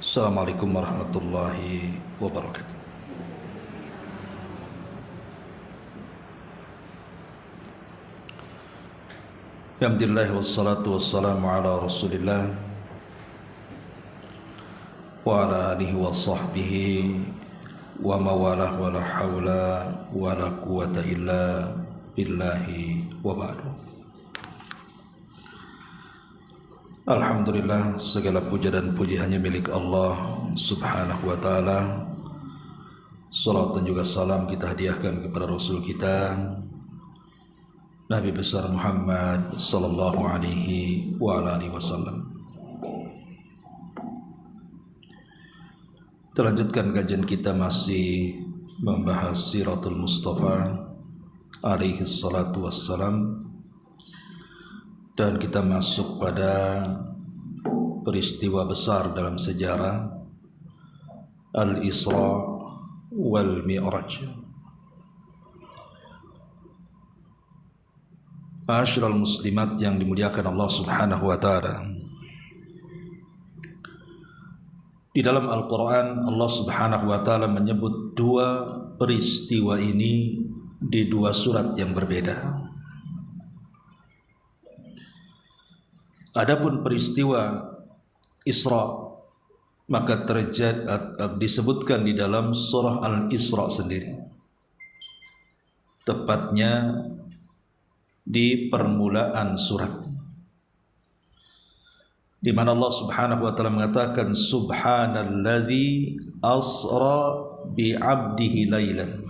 Assalamualaikum warahmatullahi wabarakatuh. Alhamdulillah wassalatu wassalamu ala Rasulillah wa ala alihi wa sahbihi wa mawalah wa la hawla wa la quwata illa billahi wa ba'du. Alhamdulillah, segala puja dan puji hanya milik Allah subhanahu wa ta'ala. Salat dan juga salam kita hadiahkan kepada Rasul kita Nabi besar Muhammad sallallahu alaihi wa ala alihi wasallam. Kita lanjutkan kajian kita, masih membahas Siratul Mustafa alaihi salatu wassalam, dan kita masuk pada peristiwa besar dalam sejarah, Al-Isra wal Mi'raj. Ma'asyiral muslimat yang dimuliakan Allah subhanahu wa ta'ala, di dalam Al-Quran Allah subhanahu wa ta'ala menyebut dua peristiwa ini di dua surat yang berbeda. Adapun peristiwa Isra maka disebutkan di dalam surah Al-Isra sendiri, tepatnya di permulaan surat, di mana Allah Subhanahu wa taala mengatakan subhanalladzi asra bi 'abdihi lailan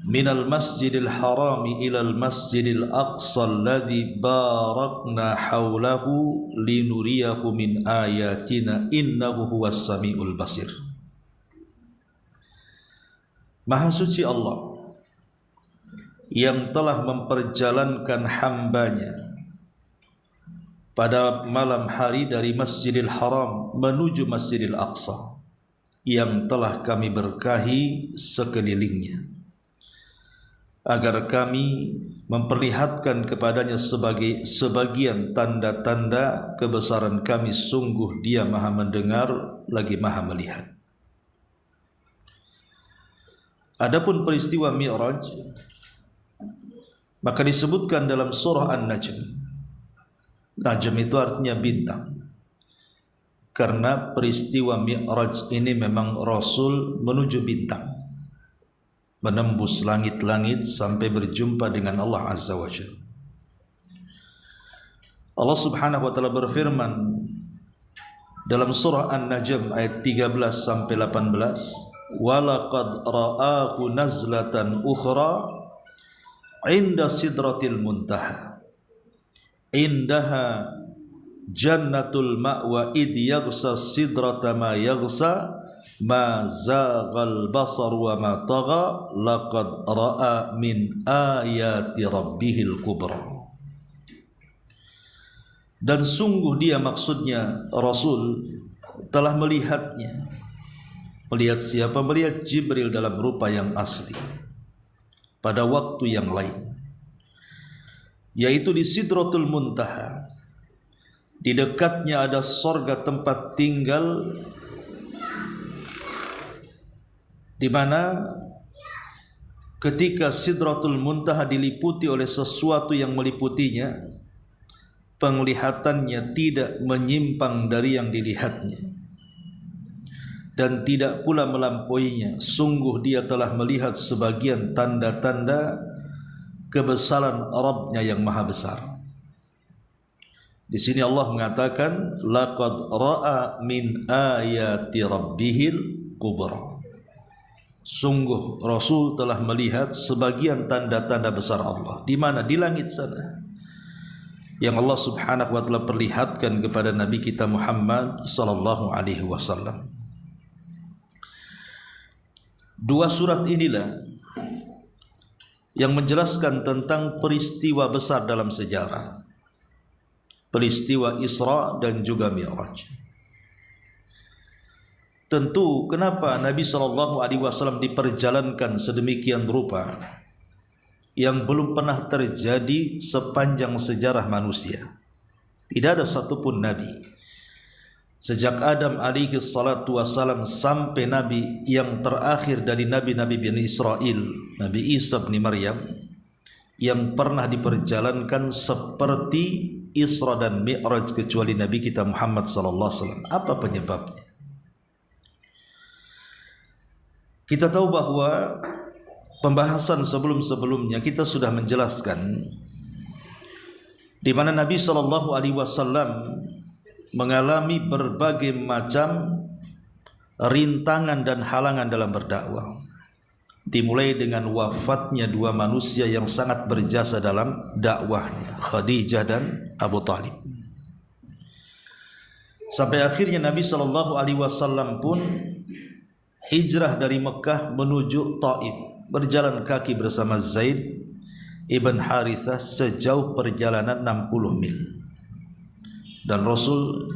minal masjidil harami ilal masjidil aqsa alladzi barakna haulahu linuriyahu min ayatina innahu huwas samiul basir. Maha suci Allah yang telah memperjalankan hambanya pada malam hari dari Masjidil Haram menuju Masjidil Aqsa yang telah kami berkahi sekelilingnya, agar kami memperlihatkan kepadanya sebagian tanda-tanda kebesaran kami. Sungguh Dia Maha mendengar lagi Maha melihat. Adapun peristiwa Mi'raj maka disebutkan dalam surah An-Najm. Najm itu artinya bintang, karena peristiwa Mi'raj ini memang Rasul menuju bintang, menembus langit-langit sampai berjumpa dengan Allah Azza wa Jalla. Allah Subhanahu wa taala berfirman dalam surah An-Najm ayat 13 sampai 18, "Walaqad ra'ahu nazlatan ukhra 'inda sidratil muntaha indaha jannatul ma'wa id yaghsa sidrata ma yaghsa ma zaghal basar wa ma tagha laqad ra'a min ayati rabbihil kubra." Dan sungguh dia, maksudnya Rasul, telah melihatnya. Melihat siapa? Melihat Jibril dalam rupa yang asli pada waktu yang lain, yaitu di Sidratul Muntaha. Di dekatnya ada sorga tempat tinggal, di mana ketika Sidratul Muntaha diliputi oleh sesuatu yang meliputinya, penglihatannya tidak menyimpang dari yang dilihatnya dan tidak pula melampauinya. Sungguh Dia telah melihat sebagian tanda-tanda kebesaran Rabb-Nya yang maha besar. Di sini Allah mengatakan laqad ra'a min ayati rabbihil kubra. Sungguh Rasul telah melihat sebagian tanda-tanda besar Allah. Di mana? Di langit sana, yang Allah Subhanahu wa taala perlihatkan kepada Nabi kita Muhammad sallallahu alaihi wasallam. Dua surat inilah yang menjelaskan tentang peristiwa besar dalam sejarah, peristiwa Isra dan juga Mi'raj. Tentu kenapa Nabi sallallahu alaihi wasallam diperjalankan sedemikian rupa yang belum pernah terjadi sepanjang sejarah manusia. Tidak ada satupun nabi sejak Adam alaihi salatu wassalam sampai Nabi yang terakhir dari Nabi-Nabi Bani Israel, Nabi Isa bin Maryam, yang pernah diperjalankan seperti Isra dan Mi'raj kecuali Nabi kita Muhammad sallallahu alaihi wasallam. Apa penyebabnya? Kita tahu bahwa pembahasan sebelum-sebelumnya kita sudah menjelaskan di mana Nabi sallallahu alaihi wasallam mengalami berbagai macam rintangan dan halangan dalam berdakwah. Dimulai dengan wafatnya dua manusia yang sangat berjasa dalam dakwahnya, Khadijah dan Abu Talib. Sampai akhirnya Nabi sallallahu alaihi wasallam pun hijrah dari Mekah menuju Taif, berjalan kaki bersama Zaid ibn Harithah sejauh perjalanan 60 mil. Dan Rasul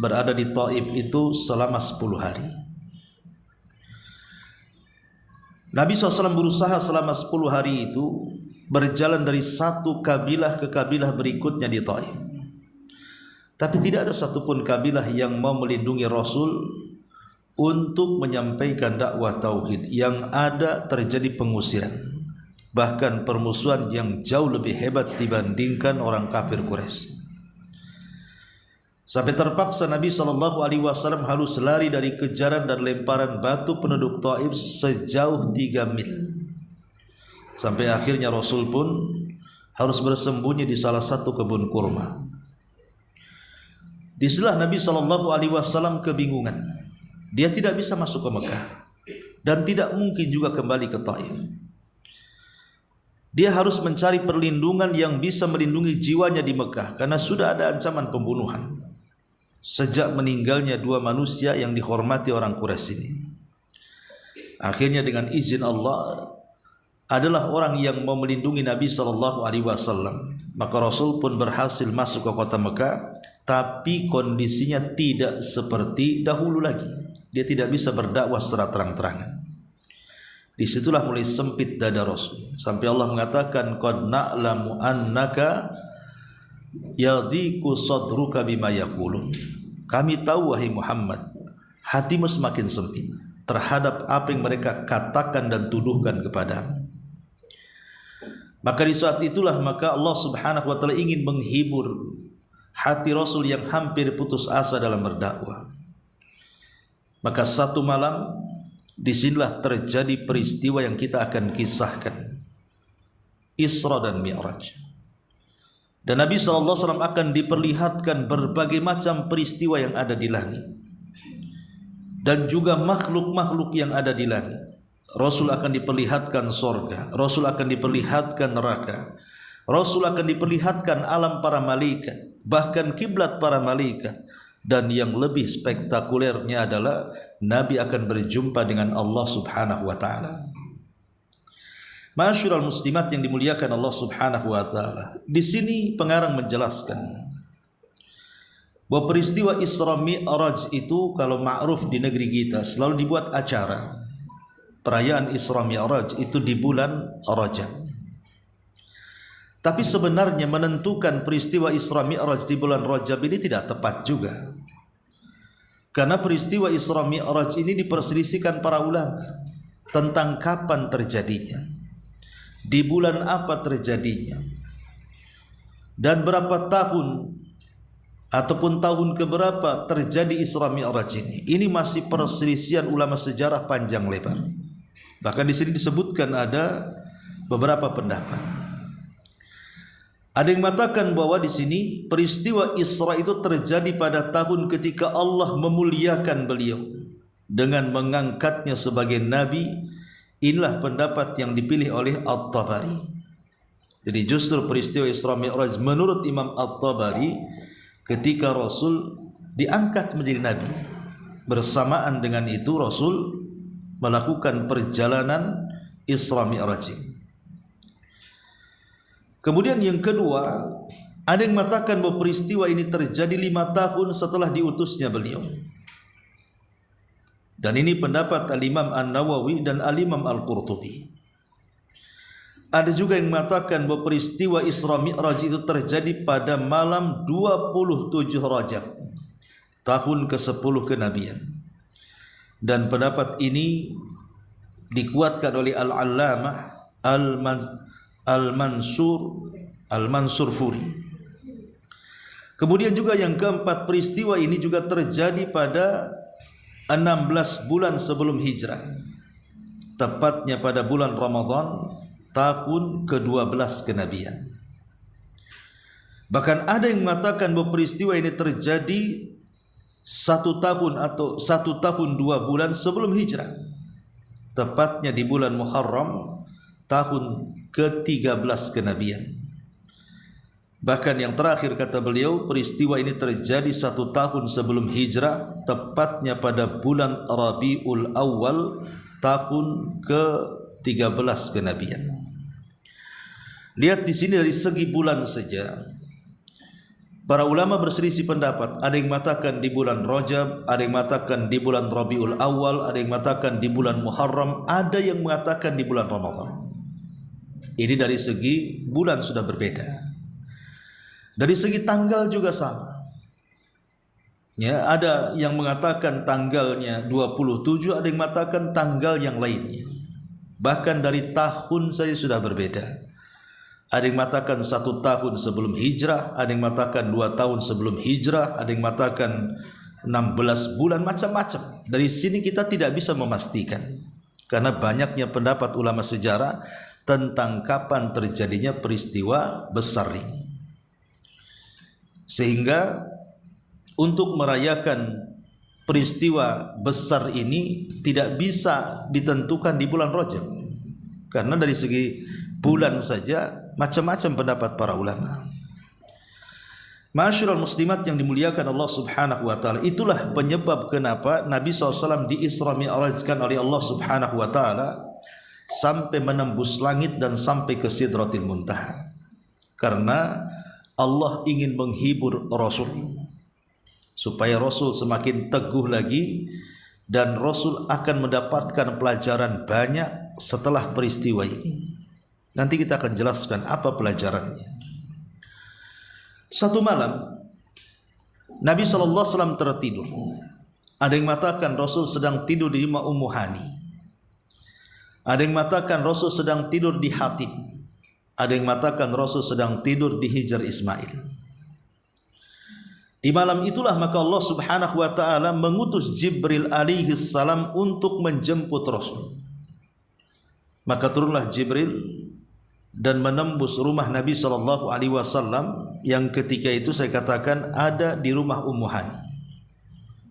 berada di Taif itu selama 10 hari. Nabi SAW berusaha selama 10 hari itu berjalan dari satu kabilah ke kabilah berikutnya di Taif. Tapi tidak ada satupun kabilah yang mau melindungi Rasul untuk menyampaikan dakwah tauhid. Yang ada terjadi pengusiran, bahkan permusuhan yang jauh lebih hebat dibandingkan orang kafir Quraisy. Sampai terpaksa Nabi SAW harus lari dari kejaran dan lemparan batu penduduk Taif sejauh 3 mil. Sampai akhirnya Rasul pun harus bersembunyi di salah satu kebun kurma. Disitulah Nabi SAW kebingungan. Dia tidak bisa masuk ke Mekah dan tidak mungkin juga kembali ke Taif. Dia harus mencari perlindungan yang bisa melindungi jiwanya di Mekah karena sudah ada ancaman pembunuhan sejak meninggalnya dua manusia yang dihormati orang Quraisy ini. Akhirnya dengan izin Allah adalah orang yang mau melindungi Nabi SAW. Maka Rasul pun berhasil masuk ke kota Mekah, tapi kondisinya tidak seperti dahulu lagi. Dia tidak bisa berdakwah secara terang-terangan. Disitulah mulai sempit dada Rasul, sampai Allah mengatakan qad na'lamu annaka yadhiqu sadruka bima yaqulun. Kami tahu wahai Muhammad, hatimu semakin sempit terhadap apa yang mereka katakan dan tuduhkan kepadamu. Maka di saat itulah maka Allah Subhanahu wa taala ingin menghibur hati Rasul yang hampir putus asa dalam berdakwah. Maka satu malam disinilah terjadi peristiwa yang kita akan kisahkan, Isra dan Mi'raj. Dan Nabi SAW akan diperlihatkan berbagai macam peristiwa yang ada di langit dan juga makhluk-makhluk yang ada di langit. Rasul akan diperlihatkan sorga, Rasul akan diperlihatkan neraka, Rasul akan diperlihatkan alam para malaikat, bahkan kiblat para malaikat. Dan yang lebih spektakulernya adalah Nabi akan berjumpa dengan Allah Subhanahu wa ta'ala. Masyurul muslimat yang dimuliakan Allah Subhanahu wa ta'ala, di sini pengarang menjelaskan bahwa peristiwa Isra Mi'raj itu kalau ma'ruf di negeri kita selalu dibuat acara. Perayaan Isra Mi'raj itu di bulan Rajab. Tapi sebenarnya menentukan peristiwa Isra Mi'raj di bulan Rajab ini tidak tepat juga. Karena peristiwa Isra Mi'raj ini diperselisihkan para ulama tentang kapan terjadinya, di bulan apa terjadinya, dan berapa tahun ataupun tahun keberapa terjadi Isra Mi'raj ini. Ini masih perselisihan ulama sejarah panjang lebar. Bahkan di sini disebutkan ada beberapa pendapat. Ada yang mengatakan bahwa di sini peristiwa Isra itu terjadi pada tahun ketika Allah memuliakan beliau dengan mengangkatnya sebagai nabi. Inilah pendapat yang dipilih oleh At-Tabari. Jadi justru peristiwa Isra Mi'raj menurut Imam At-Tabari ketika Rasul diangkat menjadi nabi. Bersamaan dengan itu Rasul melakukan perjalanan Isra Mi'raj. Kemudian yang kedua, ada yang mengatakan bahwa peristiwa ini terjadi 5 tahun setelah diutusnya beliau. Dan ini pendapat Al-Imam An-Nawawi dan Al-Imam Al-Qurtubi. Ada juga yang mengatakan bahwa peristiwa Isra Mi'raj itu terjadi pada malam 27 Rajab. tahun ke-10 kenabian. Dan pendapat ini dikuatkan oleh Al-Allamah Al-Mansur Furi. Kemudian juga yang keempat, peristiwa ini juga terjadi pada 16 bulan sebelum hijrah, tepatnya pada bulan Ramadan tahun ke-12 kenabian. Bahkan ada yang mengatakan bahwa peristiwa ini terjadi 1 tahun atau 1 tahun 2 bulan sebelum hijrah, tepatnya di bulan Muharram tahun ke-13 kenabian. Bahkan yang terakhir kata beliau, peristiwa ini terjadi 1 tahun sebelum hijrah, tepatnya pada bulan Rabiul Awal tahun ke-13 kenabian. Lihat di sini dari segi bulan saja, para ulama berselisih pendapat. Ada yang mengatakan di bulan Rajab, ada yang mengatakan di bulan Rabiul Awal, ada yang mengatakan di bulan Muharram, ada yang mengatakan di bulan Ramadan. Ini dari segi bulan sudah berbeda. Dari segi tanggal juga sama. Ya, ada yang mengatakan tanggalnya 27, ada yang mengatakan tanggal yang lainnya. Bahkan dari tahun saja sudah berbeda. Ada yang mengatakan 1 tahun sebelum hijrah, ada yang mengatakan 2 tahun sebelum hijrah, ada yang mengatakan 16 bulan, macam-macam. Dari sini kita tidak bisa memastikan, karena banyaknya pendapat ulama sejarah tentang kapan terjadinya peristiwa besar ini. Sehingga untuk merayakan peristiwa besar ini tidak bisa ditentukan di bulan Rajab, karena dari segi bulan saja macam-macam pendapat para ulama. Ma'asyiral muslimat yang dimuliakan Allah Subhanahu wa taala, itulah penyebab kenapa Nabi SAW diisra mi'rajkan oleh Allah Subhanahu wa taala sampai menembus langit dan sampai ke Sidratil Muntaha, karena Allah ingin menghibur Rasul supaya Rasul semakin teguh lagi, dan Rasul akan mendapatkan pelajaran banyak setelah peristiwa ini. Nanti kita akan jelaskan apa pelajarannya. Satu malam Nabi SAW tertidur. Ada yang mengatakan Rasul sedang tidur di rumah Ummu Hani. Ada yang mengatakan Rasul sedang tidur di Hatib. Ada yang mengatakan Rasul sedang tidur di Hijr Ismail. Di malam itulah maka Allah Subhanahu wa taala mengutus Jibril alaihi salam untuk menjemput Rasul. Maka turunlah Jibril dan menembus rumah Nabi sallallahu alaihi wasallam yang ketika itu saya katakan ada di rumah Ummu Hani.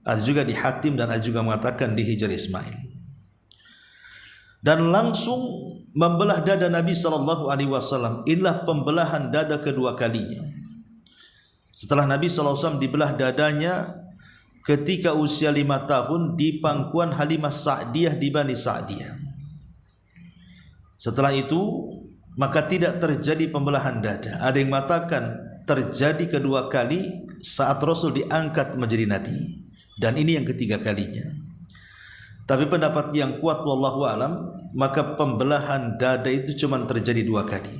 Ada juga di Hatim dan ada juga mengatakan di Hijr Ismail. Dan langsung membelah dada Nabi sallallahu alaihi wasallam. Inilah pembelahan dada kedua kalinya. Setelah Nabi sallallahu alaihi wasallam dibelah dadanya ketika usia 5 tahun di pangkuan Halimah Sa'diyah di Bani Sa'diyah. Setelah itu maka tidak terjadi pembelahan dada. Ada yang mengatakan terjadi kedua kali saat Rasul diangkat menjadi nabi, dan ini yang ketiga kalinya. Tapi pendapat yang kuat wallahu alam, maka pembelahan dada itu cuma terjadi 2 kali.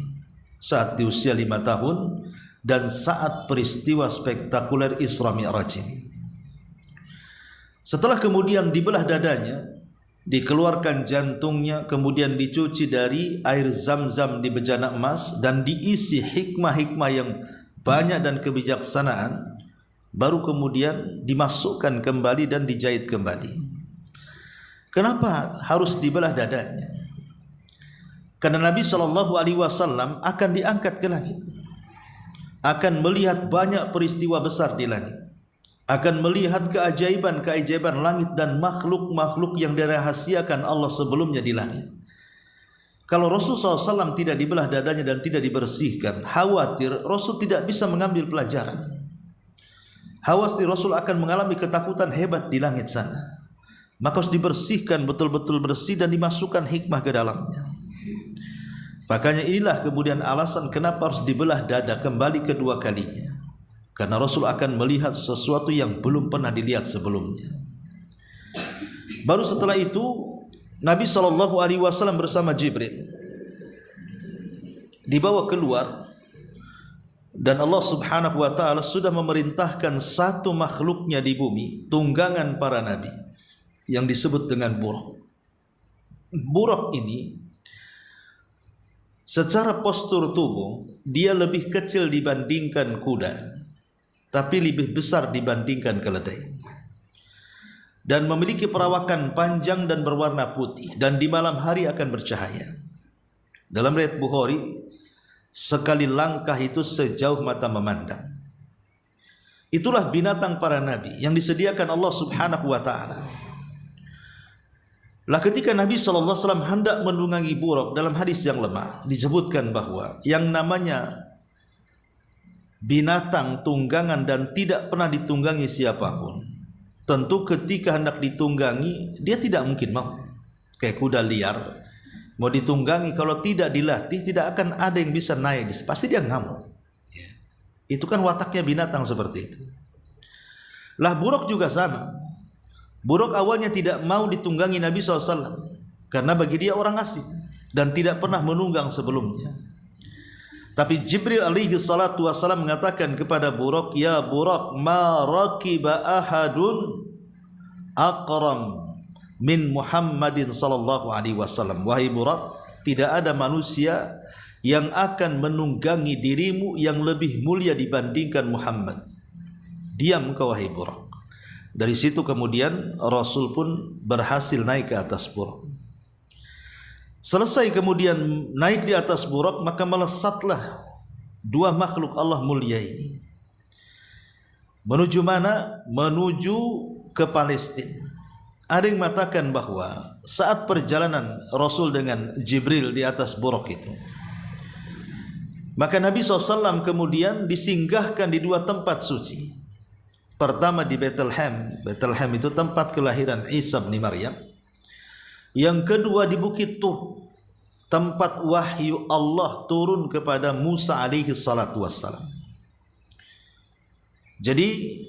Saat di usia 5 tahun dan saat peristiwa spektakuler Isra Mi'raj ini. Setelah kemudian dibelah dadanya, dikeluarkan jantungnya, kemudian dicuci dari air zam-zam di bejana emas dan diisi hikmah-hikmah yang banyak dan kebijaksanaan, baru kemudian dimasukkan kembali dan dijahit kembali. Kenapa harus dibelah dadanya? Karena Nabi SAW akan diangkat ke langit, akan melihat banyak peristiwa besar di langit, akan melihat keajaiban-keajaiban langit dan makhluk-makhluk yang dirahasiakan Allah sebelumnya di langit. Kalau Rasul SAW tidak dibelah dadanya dan tidak dibersihkan, khawatir Rasul tidak bisa mengambil pelajaran. Khawatir Rasul akan mengalami ketakutan hebat di langit sana. Maka harus dibersihkan betul-betul bersih dan dimasukkan hikmah ke dalamnya. Makanya inilah kemudian alasan kenapa harus dibelah dada kembali kedua kalinya. Karena Rasul akan melihat sesuatu yang belum pernah dilihat sebelumnya. Baru setelah itu Nabi SAW bersama Jibril dibawa keluar Dan Allah Subhanahu wa taala sudah memerintahkan satu makhluknya di bumi, tunggangan para nabi, yang disebut dengan buraq. Buraq ini secara postur tubuh dia lebih kecil dibandingkan kuda, tapi lebih besar dibandingkan keledai, dan memiliki perawakan panjang dan berwarna putih, dan di malam hari akan bercahaya. Dalam riwayat Bukhari, sekali langkah itu sejauh mata memandang. Itulah binatang para nabi yang disediakan Allah Subhanahu wa taala. Lah ketika Nabi SAW hendak menunggangi buraq, dalam hadis yang lemah disebutkan bahwa yang namanya binatang tunggangan dan tidak pernah ditunggangi siapapun, tentu ketika hendak ditunggangi dia tidak mungkin mau. Kayak kuda liar, mau ditunggangi kalau tidak dilatih tidak akan ada yang bisa naik, pasti dia ngamuk. Itu kan wataknya binatang seperti itu. Lah buraq juga sama. Buraq awalnya tidak mau ditunggangi Nabi SAW karena bagi dia orang asing dan tidak pernah menunggang sebelumnya. Tapi Jibril alaihi salatu wassalam mengatakan kepada buraq, "Ya buraq, ma rakiba ahadun aqram min Muhammadin sallallahu alaihi wasallam." Wahai buraq, tidak ada manusia yang akan menunggangi dirimu yang lebih mulia dibandingkan Muhammad. Diam kau wahai buraq. Dari situ kemudian Rasul pun berhasil naik ke atas buraq. Selesai kemudian naik di atas buraq, maka melesatlah dua makhluk Allah mulia ini. Menuju mana? Menuju ke Palestina. Ada yang mengatakan bahwa saat perjalanan Rasul dengan Jibril di atas buraq itu, maka Nabi SAW kemudian disinggahkan di dua tempat suci. Pertama di Bethlehem. Bethlehem itu tempat kelahiran Isa bin Maryam. Yang kedua di Bukit Tur, tempat wahyu Allah turun kepada Musa alaihi salatu wassalam. Jadi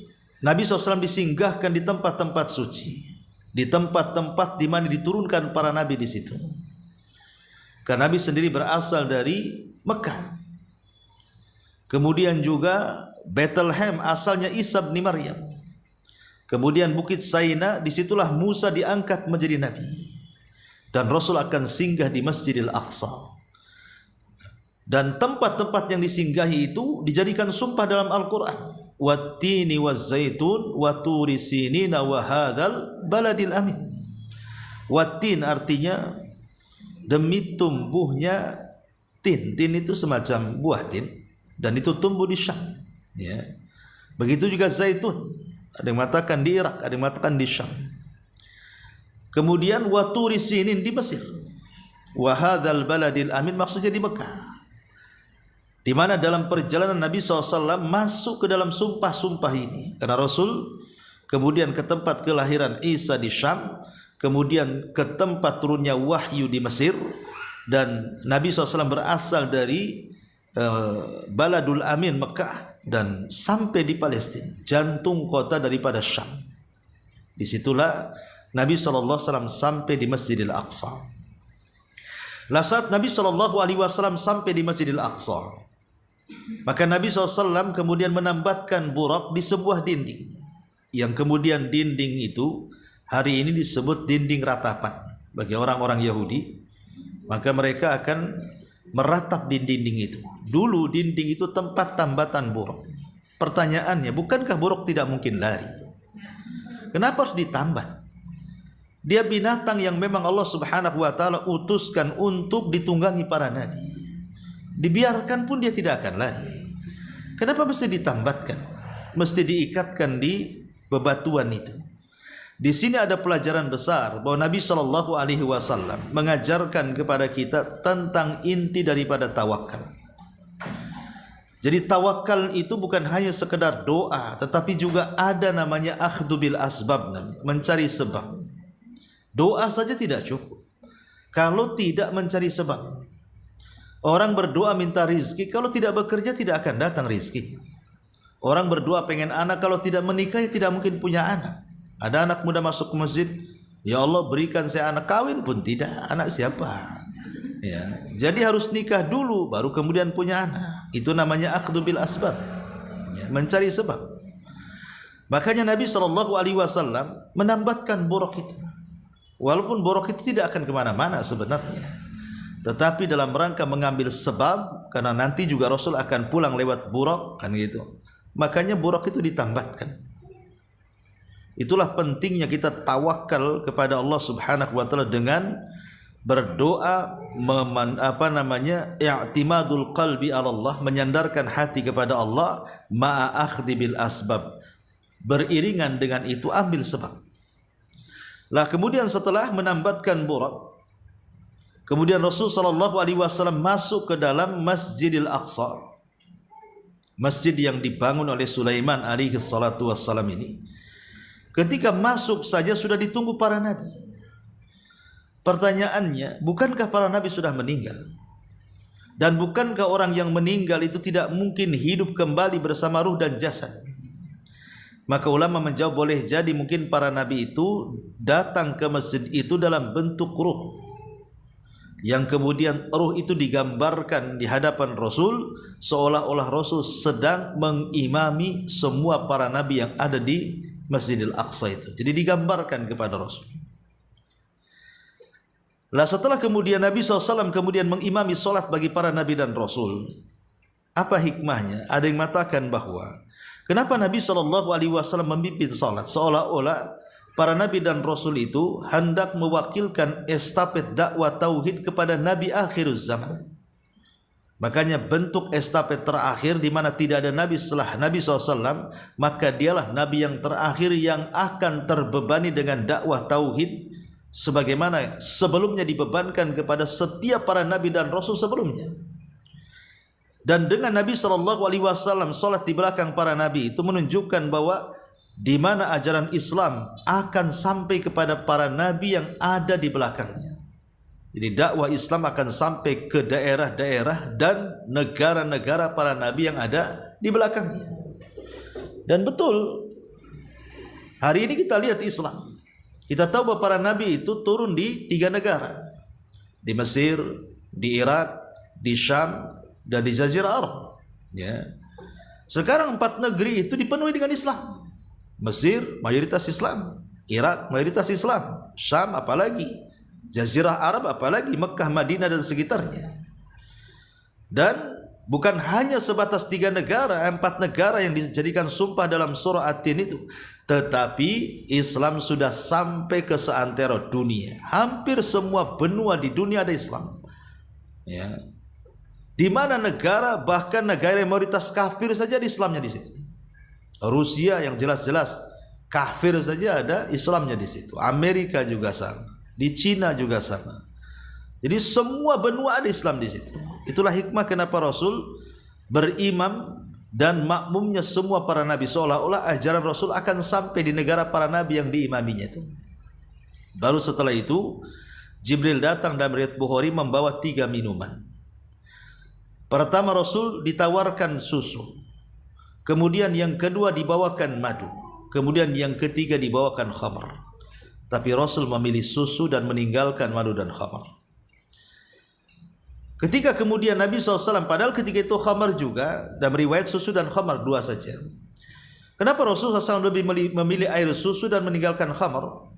Nabi SAW disinggahkan di tempat-tempat suci, di tempat-tempat di mana diturunkan para nabi di situ. Karena Nabi sendiri berasal dari Mekah. Kemudian juga Bethlehem asalnya Isa bin Maryam. Kemudian Bukit Saina, disitulah Musa diangkat menjadi nabi. Dan Rasul akan singgah di Masjidil Aqsa. Dan tempat-tempat yang disinggahi itu dijadikan sumpah dalam Al-Quran. Wattini wazzaitun wa turi sinina wa hadzal baladil amin. Wattin artinya demi tumbuhnya tin. Tin itu semacam buah tin dan itu tumbuh di Syam. Ya. Begitu juga zaitun. Ada yang mengatakan di Irak, ada yang mengatakan di Syam. Kemudian wa turi sinin di Mesir. Wa hadzal baladil amin maksudnya di Mekah. Di mana dalam perjalanan Nabi SAW masuk ke dalam sumpah-sumpah ini. Karena Rasul kemudian ke tempat kelahiran Isa di Syam, kemudian ke tempat turunnya wahyu di Mesir, dan Nabi SAW berasal dari Baladul Amin Mekah dan sampai di Palestina, jantung kota daripada Syam. Disitulah Nabi SAW sampai di Masjidil Aqsa. Lah saat Nabi SAW sampai di Masjidil Aqsa, maka Nabi SAW kemudian menambatkan buraq di sebuah dinding, yang kemudian dinding itu hari ini disebut dinding ratapan. Bagi orang-orang Yahudi, maka mereka akan meratap di dinding itu. Dulu dinding itu tempat tambatan buraq. Pertanyaannya, bukankah buraq tidak mungkin lari? Kenapa harus ditambat? Dia binatang yang memang Allah Subhanahu wa taala utuskan untuk ditunggangi para nabi. Dibiarkan pun dia tidak akan lari. Kenapa mesti ditambatkan? Mesti diikatkan di bebatuan itu. Di sini ada pelajaran besar bahwa Nabi SAW mengajarkan kepada kita tentang inti daripada tawakal. Jadi tawakal itu bukan hanya sekedar doa, tetapi juga ada namanya akhdhu bil asbab, mencari sebab. Doa saja tidak cukup kalau tidak mencari sebab. Orang berdoa minta rizki, kalau tidak bekerja tidak akan datang rizki. Orang berdoa pengen anak, kalau tidak menikah tidak mungkin punya anak. Ada anak muda masuk ke masjid, ya Allah berikan saya anak, kawin pun tidak, anak siapa? Ya, jadi harus nikah dulu baru kemudian punya anak. Itu namanya akhdhu bil asbab, ya, mencari sebab. Makanya Nabi SAW menambatkan buruk itu. Walaupun buruk itu tidak akan kemana-mana sebenarnya, tetapi dalam rangka mengambil sebab, karena nanti juga Rasul akan pulang lewat buruk, kan gitu. Makanya buruk itu ditambatkan. Itulah pentingnya kita tawakal kepada Allah Subhanahu wa taala dengan berdoa, i'timadul qalbi ala Allah, menyandarkan hati kepada Allah, ma'a akhdhi bil asbab, beriringan dengan itu ambil sebab. Lah kemudian setelah menambatkan buruk, kemudian Rasul sallallahu alaihi wasallam masuk ke dalam Masjidil Aqsa, masjid yang dibangun oleh Sulaiman alaihi salatu wassalam ini. Ketika masuk saja sudah ditunggu para nabi. Pertanyaannya, bukankah para nabi sudah meninggal? Dan bukankah orang yang meninggal itu tidak mungkin hidup kembali bersama ruh dan jasad? Maka ulama menjawab, boleh jadi mungkin para nabi itu datang ke masjid itu dalam bentuk ruh, yang kemudian ruh itu digambarkan di hadapan Rasul, seolah-olah Rasul sedang mengimami semua para nabi yang ada di Masjidil Aqsa itu. Jadi digambarkan kepada Rasul. Lah setelah kemudian Nabi SAW kemudian mengimami solat bagi para nabi dan Rasul, apa hikmahnya? Ada yang mengatakan bahwa kenapa Nabi SAW memimpin salat, seolah-olah para nabi dan rasul itu hendak mewakilkan estafet dakwah tauhid kepada nabi akhir zaman. Makanya bentuk estafet terakhir di mana tidak ada nabi setelah Nabi SAW, maka dialah nabi yang terakhir yang akan terbebani dengan dakwah tauhid, sebagaimana sebelumnya dibebankan kepada setiap para nabi dan rasul sebelumnya. Dan dengan Nabi SAW salat di belakang para nabi itu menunjukkan bahwa di mana ajaran Islam akan sampai kepada para nabi yang ada di belakangnya. Jadi dakwah Islam akan sampai ke daerah-daerah dan negara-negara para nabi yang ada di belakangnya. Dan betul, hari ini kita lihat Islam, kita tahu bahwa para nabi itu turun di 3 negara, di Mesir, di Irak, di Syam, dan di Jazirah Arab. Ya. Sekarang 4 negeri itu dipenuhi dengan Islam. Mesir mayoritas Islam, Irak mayoritas Islam, Syam apalagi, Jazirah Arab apalagi, Mekah, Madinah dan sekitarnya. Dan bukan hanya sebatas 3 negara, 4 negara yang dijadikan sumpah dalam surah At-Tin itu, tetapi Islam sudah sampai ke seantero dunia. Hampir semua benua di dunia ada Islam. Ya. Di mana negara, bahkan negara yang mayoritas kafir saja ada Islamnya di situ. Rusia yang jelas-jelas kafir saja ada Islamnya di situ. Amerika juga sama, di Cina juga sama. Jadi semua benua ada Islam di situ. Itulah hikmah kenapa Rasul berimam dan makmumnya semua para nabi, seolah-olah ajaran Rasul akan sampai di negara para nabi yang diimaminya itu. Baru setelah itu Jibril datang dalam riwayat Bukhari membawa 3 minuman. Pertama Rasul ditawarkan susu, kemudian yang kedua dibawakan madu, kemudian yang ketiga dibawakan khamr. Tapi Rasul memilih susu dan meninggalkan madu dan khamr. Ketika kemudian Nabi SAW, padahal ketika itu khamr juga, dan riwayat susu dan khamr 2 saja. Kenapa Rasulullah SAW lebih memilih air susu dan meninggalkan khamr?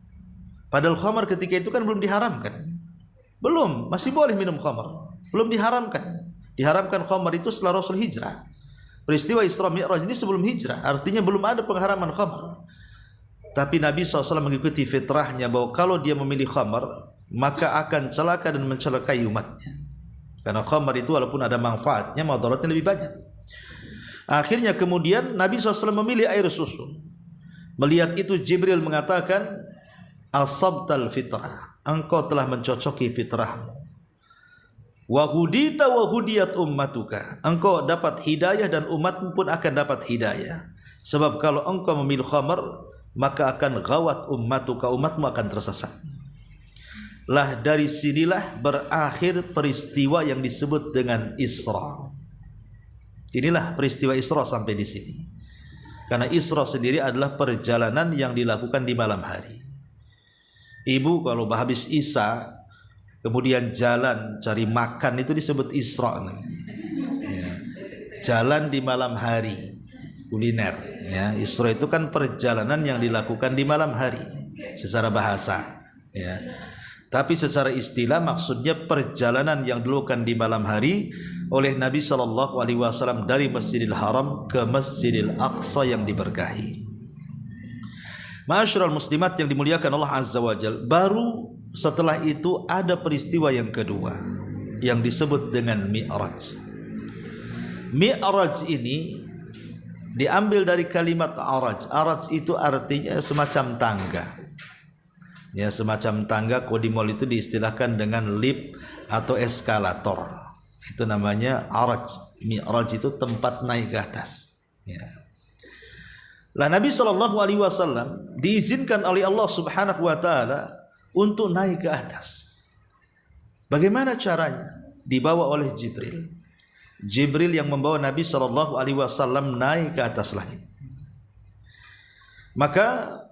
Padahal khamr ketika itu kan belum diharamkan. Belum, masih boleh minum khamr. Belum diharamkan. Diharamkan khamr itu setelah Rasul hijrah. Peristiwa Isra Mi'raj ini sebelum hijrah, artinya belum ada pengharaman khamr. Tapi Nabi SAW mengikuti fitrahnya bahwa kalau dia memilih khamr, maka akan celaka dan mencelakai umatnya. Karena khamr itu walaupun ada manfaatnya, madaratnya lebih banyak. Akhirnya kemudian Nabi SAW memilih air susu. Melihat itu Jibril mengatakan, asabtal fitrah, engkau telah mencocoki fitrahmu. Wa hudita wa hudiyat ummatuka, engkau dapat hidayah dan umatmu pun akan dapat hidayah. Sebab kalau engkau memilih khamr, maka akan ghawat ummatuka, umatmu akan tersesat. Lah dari sinilah berakhir peristiwa yang disebut dengan Isra. Inilah peristiwa Isra sampai di sini. Karena Isra sendiri adalah perjalanan yang dilakukan di malam hari. Ibu kalau habis Isya kemudian jalan cari makan itu disebut Isra. Ya. jalan di malam hari, kuliner. Ya, Isra itu kan perjalanan yang dilakukan di malam hari secara bahasa. Ya. Tapi secara istilah maksudnya perjalanan yang dilakukan di malam hari oleh Nabi SAW dari Masjidil Haram ke Masjidil Aqsa yang diberkahi. Ma'asyiral muslimat yang dimuliakan Allah Azza wa Jalla, baru setelah itu ada peristiwa yang kedua yang disebut dengan Mi'raj. Mi'raj ini diambil dari kalimat araj. Araj itu artinya semacam tangga. Ya, semacam tangga. Kodimol itu diistilahkan dengan lift atau eskalator. Itu namanya araj. Mi'raj itu tempat naik ke atas. Ya. Lah Nabi SAW diizinkan oleh Allah Subhanahu wa taala untuk naik ke atas. Bagaimana caranya? Dibawa oleh Jibril. Jibril yang membawa Nabi SAW naik ke atas langit. Maka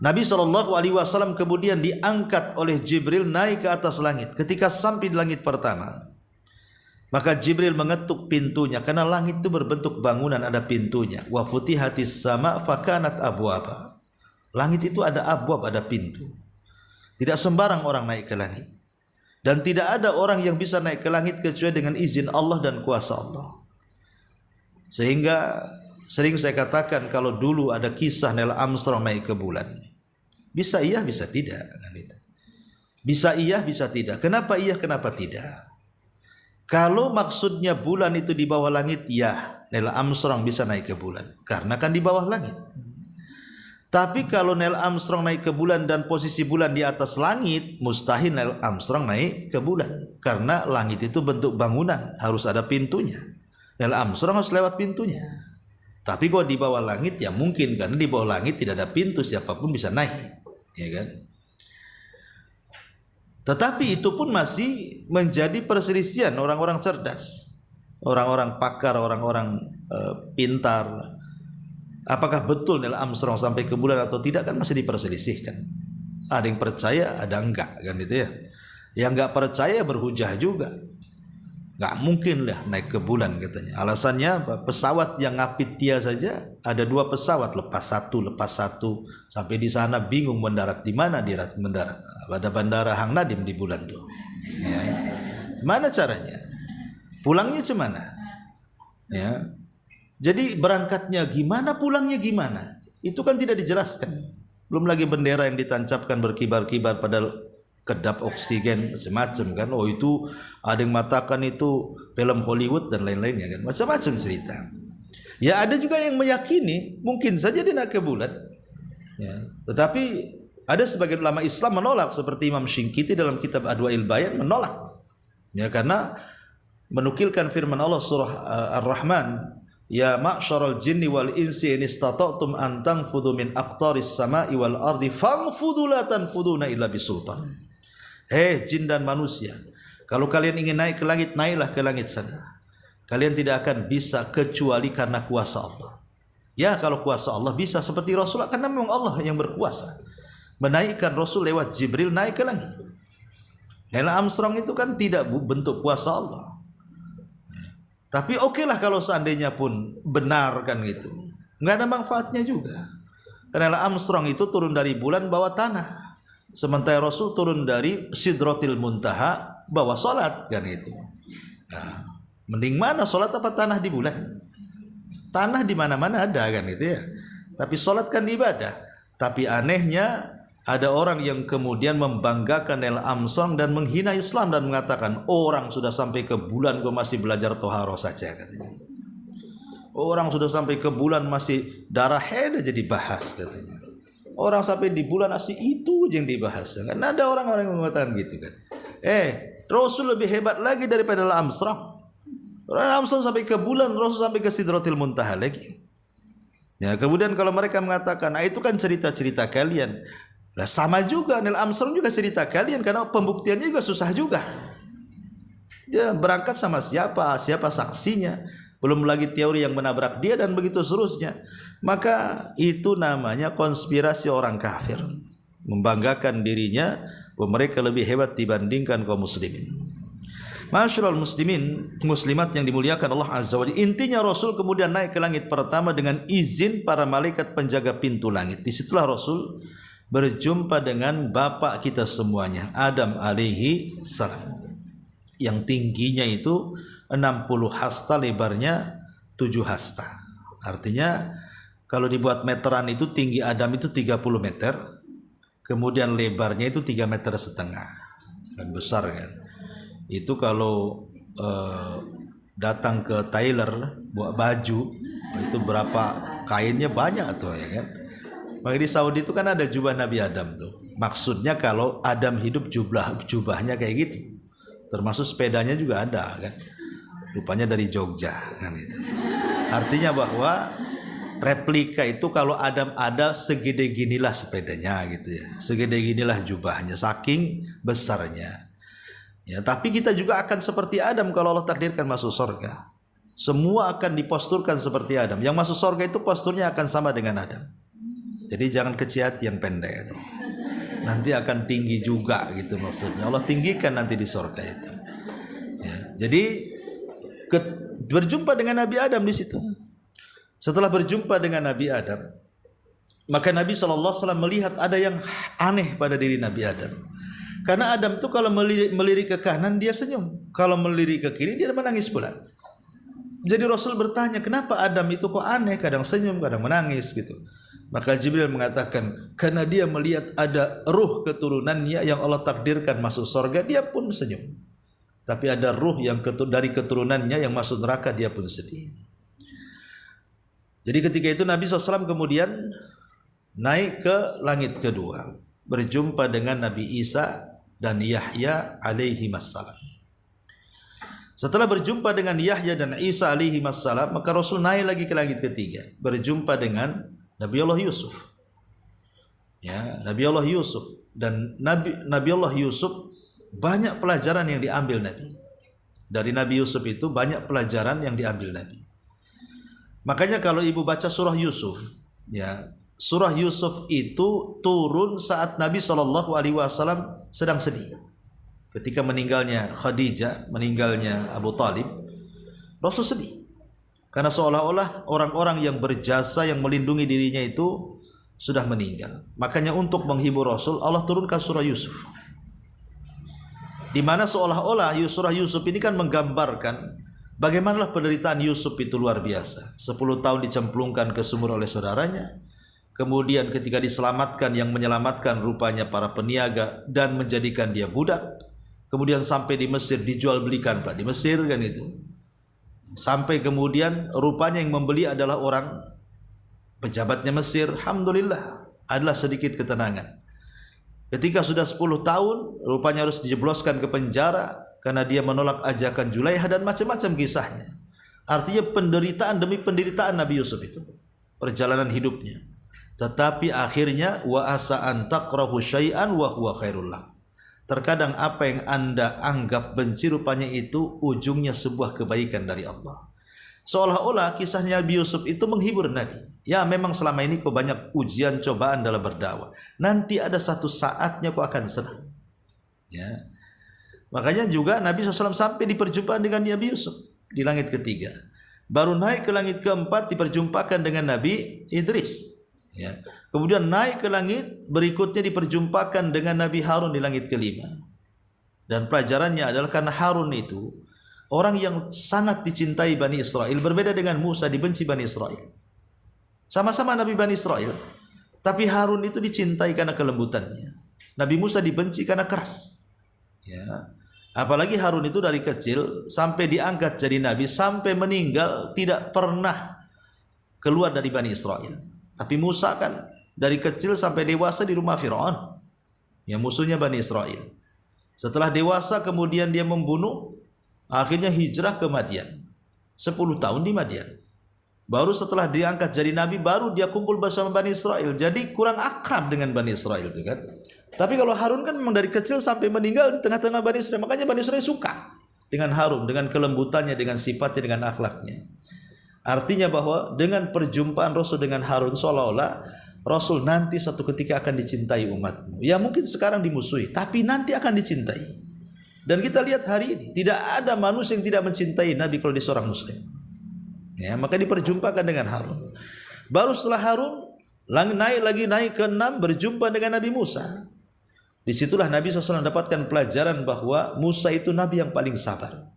Nabi SAW kemudian diangkat oleh Jibril naik ke atas langit. Ketika sampai di langit pertama, maka Jibril mengetuk pintunya, karena langit itu berbentuk bangunan, ada pintunya. Wa futihatis sama fakanat abwaba. Langit itu ada abwab, ada pintu. Tidak sembarang orang naik ke langit. Dan tidak ada orang yang bisa naik ke langit kecuali dengan izin Allah dan kuasa Allah. Sehingga sering saya katakan, kalau dulu ada kisah Neil Armstrong naik ke bulan, bisa iya, bisa tidak. Bisa iya, bisa tidak. Kenapa iya, kenapa tidak? Kalau maksudnya bulan itu di bawah langit, ya Neil Armstrong bisa naik ke bulan, karena kan di bawah langit. Tapi kalau Neil Armstrong naik ke bulan dan posisi bulan di atas langit, mustahil Neil Armstrong naik ke bulan, karena langit itu bentuk bangunan, harus ada pintunya. Neil Armstrong harus lewat pintunya. Tapi kalau di bawah langit ya mungkin, karena di bawah langit tidak ada pintu, siapapun bisa naik, ya kan? Tetapi itu pun masih menjadi perselisihan orang-orang cerdas, orang-orang pakar, orang-orang pintar. Apakah betul Neil Armstrong sampai ke bulan atau tidak, kan masih diperselisihkan. Ada yang percaya, ada enggak, kan itu ya. Yang enggak percaya berhujah juga. Enggak mungkin lah naik ke bulan katanya. Alasannya apa? Pesawat yang ngapit dia saja ada 2 pesawat, lepas satu, sampai di sana bingung mendarat di mana dia mendarat. Pada bandara Hang Nadim di bulan tuh. Ya. Mana caranya? Pulangnya cemana? Ya. Jadi berangkatnya gimana, pulangnya gimana? Itu kan tidak dijelaskan. Belum lagi bendera yang ditancapkan berkibar-kibar pada kedap oksigen macam-macam kan. Oh, itu ada yang mengatakan itu film Hollywood dan lain-lainnya kan. Macam-macam cerita. Ya ada juga yang meyakini mungkin saja dia naik ke bulan. Ya. Tetapi ada sebagian ulama Islam menolak, seperti Imam Shinqiti dalam kitab Adwa'il Bayan menolak. Ya, karena menukilkan firman Allah surah Ar-Rahman, ya ma'syaral jinni wal insi in istata'tum an tanfudhu min aqtaris sama'i wal ardi fanfudhu la tanfuduna illa bisultan. Jin dan manusia, kalau kalian ingin naik ke langit, naiklah ke langit sana. Kalian tidak akan bisa kecuali karena kuasa Allah. Ya, kalau kuasa Allah bisa, seperti Rasul, karena memang Allah yang berkuasa menaikkan Rasul lewat Jibril naik ke langit. Neil Armstrong itu kan tidak bentuk kuasa Allah. Tapi okelah kalau seandainya pun benar kan gitu, nggak ada manfaatnya juga. Karena Armstrong itu turun dari bulan bawa tanah, sementara Rasul turun dari Sidratil Muntaha bawa salat kan itu. Nah, mending mana salat apa tanah di bulan? Tanah di mana-mana ada kan itu ya. Tapi salat kan ibadah. Tapi anehnya ada orang yang kemudian membanggakan Neil Armstrong dan menghina Islam dan mengatakan orang sudah sampai ke bulan kok masih belajar toharoh saja katanya. Orang sudah sampai ke bulan masih darah haid aja dibahas katanya. Orang sampai di bulan asli itu yang dibahas. Kan ada orang-orang yang mengatakan gitu kan. Rasul lebih hebat lagi daripada Neil Armstrong. Neil Armstrong sampai ke bulan, Rasul sampai ke Sidratil Muntaha lagi. Ya, kemudian kalau mereka mengatakan, itu kan cerita-cerita kalian. Lah sama juga, Neil Armstrong juga cerita kalian, karena pembuktiannya juga susah juga. Dia berangkat sama siapa saksinya, belum lagi teori yang menabrak dia dan begitu seterusnya. Maka itu namanya konspirasi orang kafir, membanggakan dirinya bahwa mereka lebih hebat dibandingkan kaum muslimin. Masyarul muslimin, muslimat yang dimuliakan Allah Azza wa Jalla. Intinya Rasul kemudian naik ke langit pertama dengan izin para malaikat penjaga pintu langit. Disitulah Rasul berjumpa dengan bapak kita semuanya, Adam alaihi salam, yang tingginya itu 60 hasta, lebarnya 7 hasta. Artinya kalau dibuat meteran itu tinggi Adam itu 30 meter, kemudian lebarnya itu 3,5 meter, kan besar kan. Itu kalau datang ke tailor buat baju itu berapa kainnya banyak tuh ya kan. Maka di Saudi itu kan ada jubah Nabi Adam tuh. Maksudnya kalau Adam hidup jubahnya kayak gitu. Termasuk sepedanya juga ada kan. Rupanya dari Jogja kan itu. Artinya bahwa replika itu kalau Adam ada segede ginilah sepedanya gitu ya. Segede ginilah jubahnya, saking besarnya. Ya, tapi kita juga akan seperti Adam kalau Allah takdirkan masuk surga. Semua akan diposturkan seperti Adam. Yang masuk surga itu posturnya akan sama dengan Adam. Jadi jangan kecil hati yang pendek itu. Nanti akan tinggi juga gitu maksudnya. Allah tinggikan nanti di surga itu. Ya, jadi berjumpa dengan Nabi Adam di situ. Setelah berjumpa dengan Nabi Adam, maka Nabi SAW melihat ada yang aneh pada diri Nabi Adam. Karena Adam itu kalau melirik ke kanan dia senyum, kalau melirik ke kiri dia menangis pula. Jadi Rasul bertanya, kenapa Adam itu kok aneh, kadang senyum, kadang menangis gitu. Maka Jibril mengatakan, karena dia melihat ada ruh keturunannya yang Allah takdirkan masuk surga, dia pun senyum. Tapi ada ruh yang dari keturunannya yang masuk neraka, dia pun sedih. Jadi ketika itu Nabi SAW kemudian naik ke langit kedua, berjumpa dengan Nabi Isa dan Yahya alaihi wassalam. Setelah berjumpa dengan Yahya dan Isa alaihi wassalam, maka Rasul naik lagi ke langit ketiga, berjumpa dengan Nabi Allah Yusuf. Ya, Nabi Allah Yusuf, dan Nabi Allah Yusuf banyak pelajaran yang diambil Nabi. Dari Nabi Yusuf itu banyak pelajaran yang diambil Nabi. Makanya kalau ibu baca surah Yusuf, ya, surah Yusuf itu turun saat Nabi SAW sedang sedih. Ketika meninggalnya Khadijah, meninggalnya Abu Talib, Rasul sedih. Karena seolah-olah orang-orang yang berjasa, yang melindungi dirinya itu sudah meninggal. Makanya untuk menghibur Rasul, Allah turunkan surah Yusuf. Di mana seolah-olah surah Yusuf ini kan menggambarkan bagaimana penderitaan Yusuf itu luar biasa. 10 tahun dicemplungkan ke sumur oleh saudaranya. Kemudian ketika diselamatkan, yang menyelamatkan rupanya para peniaga dan menjadikan dia budak. Kemudian sampai di Mesir, dijual belikan Pak di Mesir kan itu. Sampai kemudian rupanya yang membeli adalah orang pejabatnya Mesir. Alhamdulillah adalah sedikit ketenangan. Ketika sudah 10 tahun rupanya harus dijebloskan ke penjara karena dia menolak ajakan Julaiha dan macam-macam kisahnya. Artinya penderitaan demi penderitaan Nabi Yusuf itu, perjalanan hidupnya. Tetapi akhirnya wa asa an takrahu syai'an wa huwa khairul lakum. Terkadang apa yang Anda anggap benci rupanya itu ujungnya sebuah kebaikan dari Allah. Seolah-olah kisahnya Nabi Yusuf itu menghibur Nabi. Ya memang selama ini kau banyak ujian cobaan dalam berdakwah. Nanti ada satu saatnya kau akan senang. Ya. Makanya juga Nabi SAW sampai di perjumpaan dengan Nabi Yusuf di langit ketiga. Baru naik ke langit keempat diperjumpakan dengan Nabi Idris. Ya. Kemudian naik ke langit berikutnya diperjumpakan dengan Nabi Harun di langit kelima. Dan pelajarannya adalah karena Harun itu orang yang sangat dicintai Bani Israel, berbeda dengan Musa dibenci Bani Israel. Sama-sama Nabi Bani Israel, tapi Harun itu dicintai karena kelembutannya. Nabi Musa dibenci karena keras. Ya. Apalagi Harun itu dari kecil sampai diangkat jadi nabi, sampai meninggal tidak pernah keluar dari Bani Israel. Tapi Musa kan dari kecil sampai dewasa di rumah Fir'aun, yang musuhnya Bani Israel. Setelah dewasa kemudian dia membunuh, akhirnya hijrah ke Madian. 10 tahun di Madian. Baru setelah diangkat jadi nabi, baru dia kumpul bersama Bani Israel. Jadi kurang akrab dengan Bani Israel itu kan. Tapi kalau Harun kan memang dari kecil sampai meninggal di tengah-tengah Bani Israel. Makanya Bani Israel suka dengan Harun, dengan kelembutannya, dengan sifatnya, dengan akhlaknya. Artinya bahwa dengan perjumpaan Rasul dengan Harun, seolah-olah Rasul nanti satu ketika akan dicintai umatmu. Ya mungkin sekarang dimusuhi, tapi nanti akan dicintai. Dan kita lihat hari ini tidak ada manusia yang tidak mencintai Nabi kalau dia seorang muslim. Ya, maka diperjumpakan dengan Harun. Baru setelah Harun naik ke 6 berjumpa dengan Nabi Musa. Disitulah Nabi SAW mendapatkan pelajaran bahwa Musa itu Nabi yang paling sabar.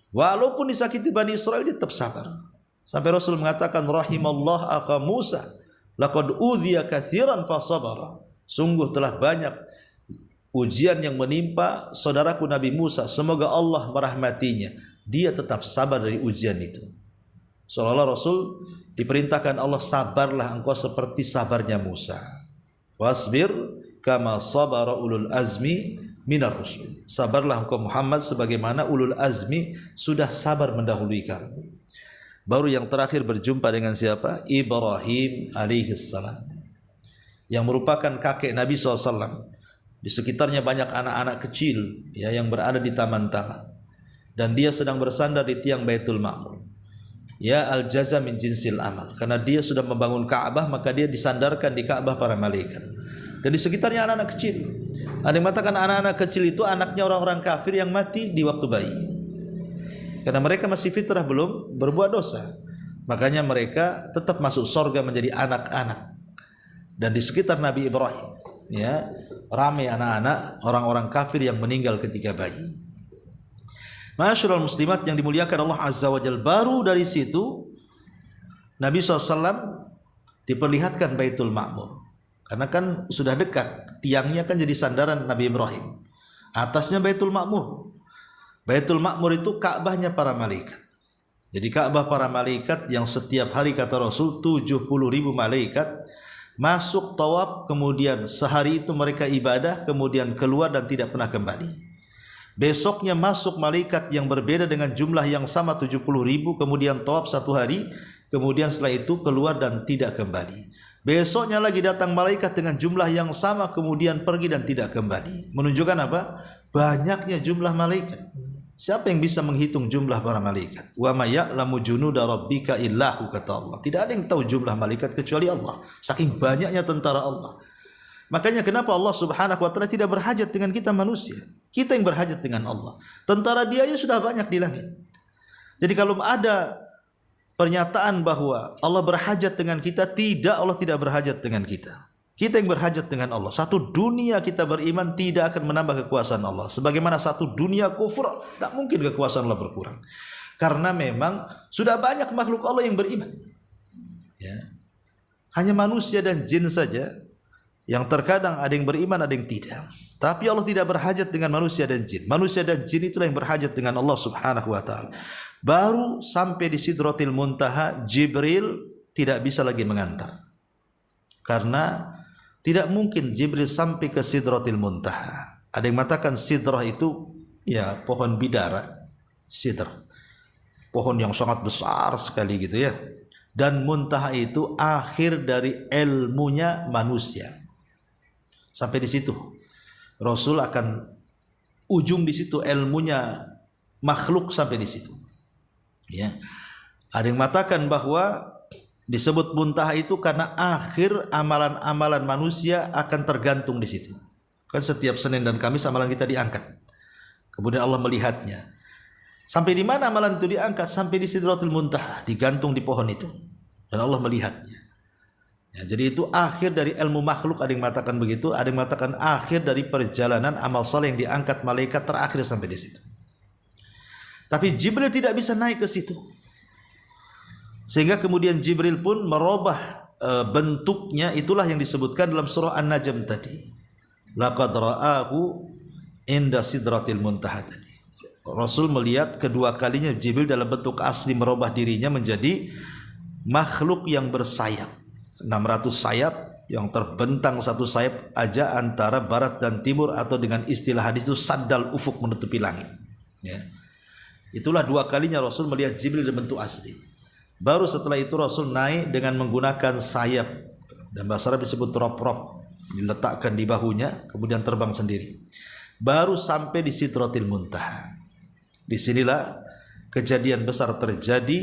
Walaupun disakiti Bani Israel dia tetap sabar. Sampai Rasul mengatakan rahimallah akha Musa laqad udhiya katsiran fasabara. Sungguh telah banyak ujian yang menimpa saudaraku Nabi Musa, semoga Allah merahmatinya. Dia tetap sabar dari ujian itu. Seolah-olah Rasul diperintahkan Allah, sabarlah engkau seperti sabarnya Musa. Wasbir kama sabara ulul azmi minar rusul. Sabarlah engkau Muhammad sebagaimana ulul azmi sudah sabar mendahului kamu. Baru yang terakhir berjumpa dengan siapa? Ibrahim alaihissalam, yang merupakan kakek Nabi SAW. Di sekitarnya banyak anak-anak kecil ya, yang berada di taman-taman, dan dia sedang bersandar di tiang Baitul Ma'mur. Ya al-jaza min jinsil amal, karena dia sudah membangun Ka'bah maka dia disandarkan di Ka'bah para malaikat. Dan di sekitarnya anak-anak kecil. Ada yang mengatakan anak-anak kecil itu anaknya orang-orang kafir yang mati di waktu bayi, karena mereka masih fitrah, belum berbuat dosa. Makanya mereka tetap masuk surga menjadi anak-anak. Dan di sekitar Nabi Ibrahim ya, ramai anak-anak orang-orang kafir yang meninggal ketika bayi. Ma'asyiral muslimat yang dimuliakan Allah Azza wa Jalla, baru dari situ Nabi SAW diperlihatkan Baitul Ma'mur. Karena kan sudah dekat, tiangnya kan jadi sandaran Nabi Ibrahim. Atasnya Baitul Ma'mur. Baitul Ma'mur itu Ka'bahnya para malaikat. Jadi Ka'bah para malaikat yang setiap hari kata Rasul 70.000 malaikat masuk tawaf, kemudian sehari itu mereka ibadah, kemudian keluar dan tidak pernah kembali. Besoknya masuk malaikat yang berbeda dengan jumlah yang sama 70.000, kemudian tawaf satu hari, kemudian setelah itu keluar dan tidak kembali. Besoknya lagi datang malaikat dengan jumlah yang sama, kemudian pergi dan tidak kembali. Menunjukkan apa? Banyaknya jumlah malaikat. Siapa yang bisa menghitung jumlah para malaikat? Wa may ya'lamu junuda rabbika illahu, kata Allah. Tidak ada yang tahu jumlah malaikat kecuali Allah. Saking banyaknya tentara Allah. Makanya kenapa Allah Subhanahu wa taala tidak berhajat dengan kita manusia? Kita yang berhajat dengan Allah. Tentara dia sudah banyak di langit. Jadi kalau ada pernyataan bahwa Allah berhajat dengan kita, tidak, Allah tidak berhajat dengan kita. Kita yang berhajat dengan Allah. Satu dunia kita beriman tidak akan menambah kekuasaan Allah. Sebagaimana satu dunia kufur, tak mungkin kekuasaan Allah berkurang. Karena memang sudah banyak makhluk Allah yang beriman. Ya. Hanya manusia dan jin saja yang terkadang ada yang beriman, ada yang tidak. Tapi Allah tidak berhajat dengan manusia dan jin. Manusia dan jin itulah yang berhajat dengan Allah Subhanahu wa taala. Baru sampai di Sidratil Muntaha, Jibril tidak bisa lagi mengantar. Karena tidak mungkin Jibril sampai ke Sidratil Muntaha. Ada yang mengatakan sidrah itu ya pohon bidara, sidr. Pohon yang sangat besar sekali gitu ya. Dan muntaha itu akhir dari ilmunya manusia. Sampai di situ Rasul akan ujung di situ, ilmunya makhluk sampai di situ. Ya. Ada yang mengatakan bahwa disebut muntaha itu karena akhir amalan-amalan manusia akan tergantung di situ. Kan setiap Senin dan Kamis amalan kita diangkat. Kemudian Allah melihatnya. Sampai di mana amalan itu diangkat? Sampai di Sidratul Muntaha, digantung di pohon itu. Dan Allah melihatnya. Ya, jadi itu akhir dari ilmu makhluk, ada yang mengatakan begitu, ada yang mengatakan akhir dari perjalanan amal saleh yang diangkat malaikat terakhir sampai di situ. Tapi Jibril tidak bisa naik ke situ. Sehingga kemudian Jibril pun merubah bentuknya, itulah yang disebutkan dalam surah An-Najm tadi. Laqad ra'ahu inda sidratil muntaha tadi. Rasul melihat kedua kalinya Jibril dalam bentuk asli merubah dirinya menjadi makhluk yang bersayap. 600 sayap yang terbentang satu sayap aja antara barat dan timur, atau dengan istilah hadis itu saddal ufuk, menutupi langit. Ya. Itulah dua kalinya Rasul melihat Jibril dalam bentuk asli. Baru setelah itu Rasul naik dengan menggunakan sayap, dan bahasa Arab disebut rop-rop, diletakkan di bahunya kemudian terbang sendiri. Baru sampai di Sidratil Muntaha. Disinilah kejadian besar terjadi,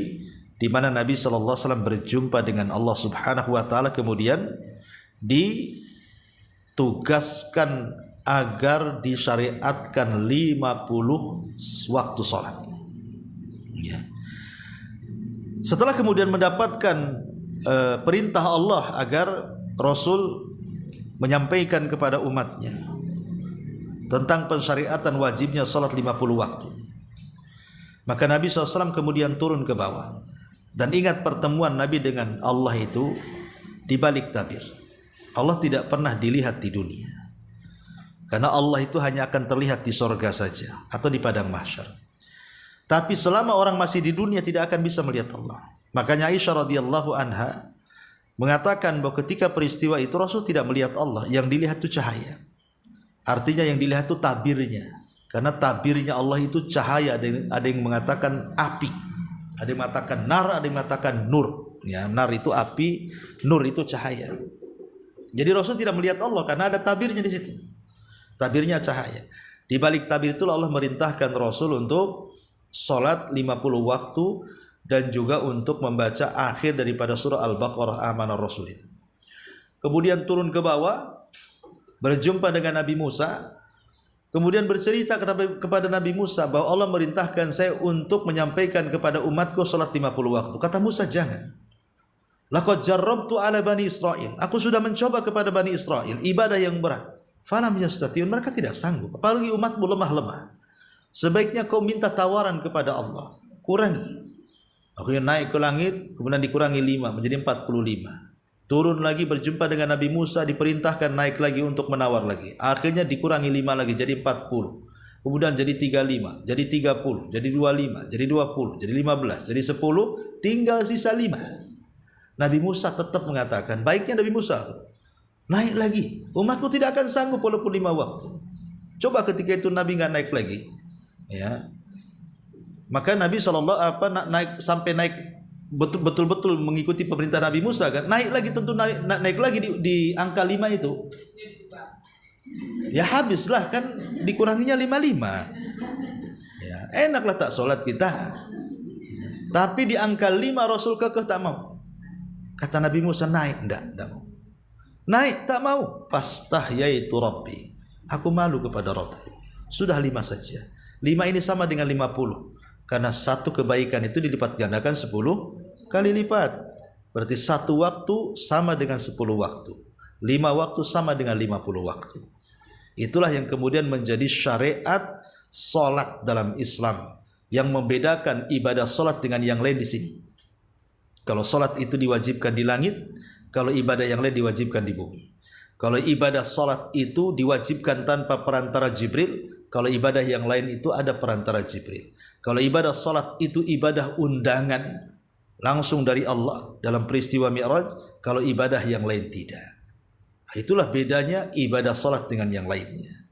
di mana Nabi SAW berjumpa dengan Allah Subhanahu wa taala, kemudian ditugaskan agar disyariatkan 50 waktu sholat. Ya. Setelah kemudian mendapatkan perintah Allah agar Rasul menyampaikan kepada umatnya tentang pensyariatan wajibnya sholat 50 waktu, maka Nabi SAW kemudian turun ke bawah. Dan ingat pertemuan Nabi dengan Allah itu di balik tabir. Allah tidak pernah dilihat di dunia, karena Allah itu hanya akan terlihat di sorga saja atau di padang mahsyar. Tapi selama orang masih di dunia tidak akan bisa melihat Allah. Makanya Aisyah radhiyallahu anha mengatakan bahwa ketika peristiwa itu Rasul tidak melihat Allah, yang dilihat itu cahaya. Artinya yang dilihat itu tabirnya, karena tabirnya Allah itu cahaya. Ada yang mengatakan api, ada yang mengatakan nar, ada yang mengatakan nur. Ya, nar itu api, nur itu cahaya. Jadi Rasul tidak melihat Allah karena ada tabirnya di situ. Tabirnya cahaya. Di balik tabir itu Allah merintahkan Rasul untuk sholat 50 waktu dan juga untuk membaca akhir daripada surah Al-Baqarah Amanar Rasul itu. Kemudian turun ke bawah, berjumpa dengan Nabi Musa. Kemudian bercerita kepada Nabi Musa bahwa Allah merintahkan saya untuk menyampaikan kepada umatku salat 50 waktu. Kata Musa, jangan. Laqad jarrabtu ala bani Israil. Aku sudah mencoba kepada bani Israil ibadah yang berat. Falam yastati'un, mereka tidak sanggup. Apalagi umatmu lemah-lemah. Sebaiknya kau minta tawaran kepada Allah. Kurangi. Akhirnya naik ke langit, kemudian dikurangi 5 menjadi 45. Turun lagi berjumpa dengan Nabi Musa, diperintahkan naik lagi untuk menawar lagi. Akhirnya dikurangi 5 lagi jadi 40. Kemudian jadi 35, jadi 30, jadi 25, jadi 20, jadi 15, jadi 10, tinggal sisa 5. Nabi Musa tetap mengatakan, baiknya Nabi Musa naik lagi. Umatmu tidak akan sanggup walaupun 5 waktu. Coba ketika itu Nabi nggak naik lagi, ya. Maka Nabi naik sampai naik betul-betul mengikuti pemerintah Nabi Musa kan, naik lagi, tentu naik lagi di angka 5 itu. Ya habislah kan, dikuranginya 55. Ya, enaklah tak sholat kita. Tapi di angka 5 Rasul kekeh tak mau. Kata Nabi Musa, naik, enggak mau. Naik tak mau. Fastahyaitu Rabbi. Aku malu kepada Rabbku. Sudah 5 saja. 5 ini sama dengan 50. Karena satu kebaikan itu dilipat gandakan 10 kali lipat. Berarti 1 waktu sama dengan 10 waktu. 5 waktu sama dengan 50 waktu. Itulah yang kemudian menjadi syariat solat dalam Islam, yang membedakan ibadah solat dengan yang lain di sini. Kalau solat itu diwajibkan di langit, kalau ibadah yang lain diwajibkan di bumi. Kalau ibadah solat itu diwajibkan tanpa perantara Jibril, kalau ibadah yang lain itu ada perantara Jibril. Kalau ibadah salat itu ibadah undangan langsung dari Allah dalam peristiwa Mi'raj, kalau ibadah yang lain tidak. Itulah bedanya ibadah salat dengan yang lainnya.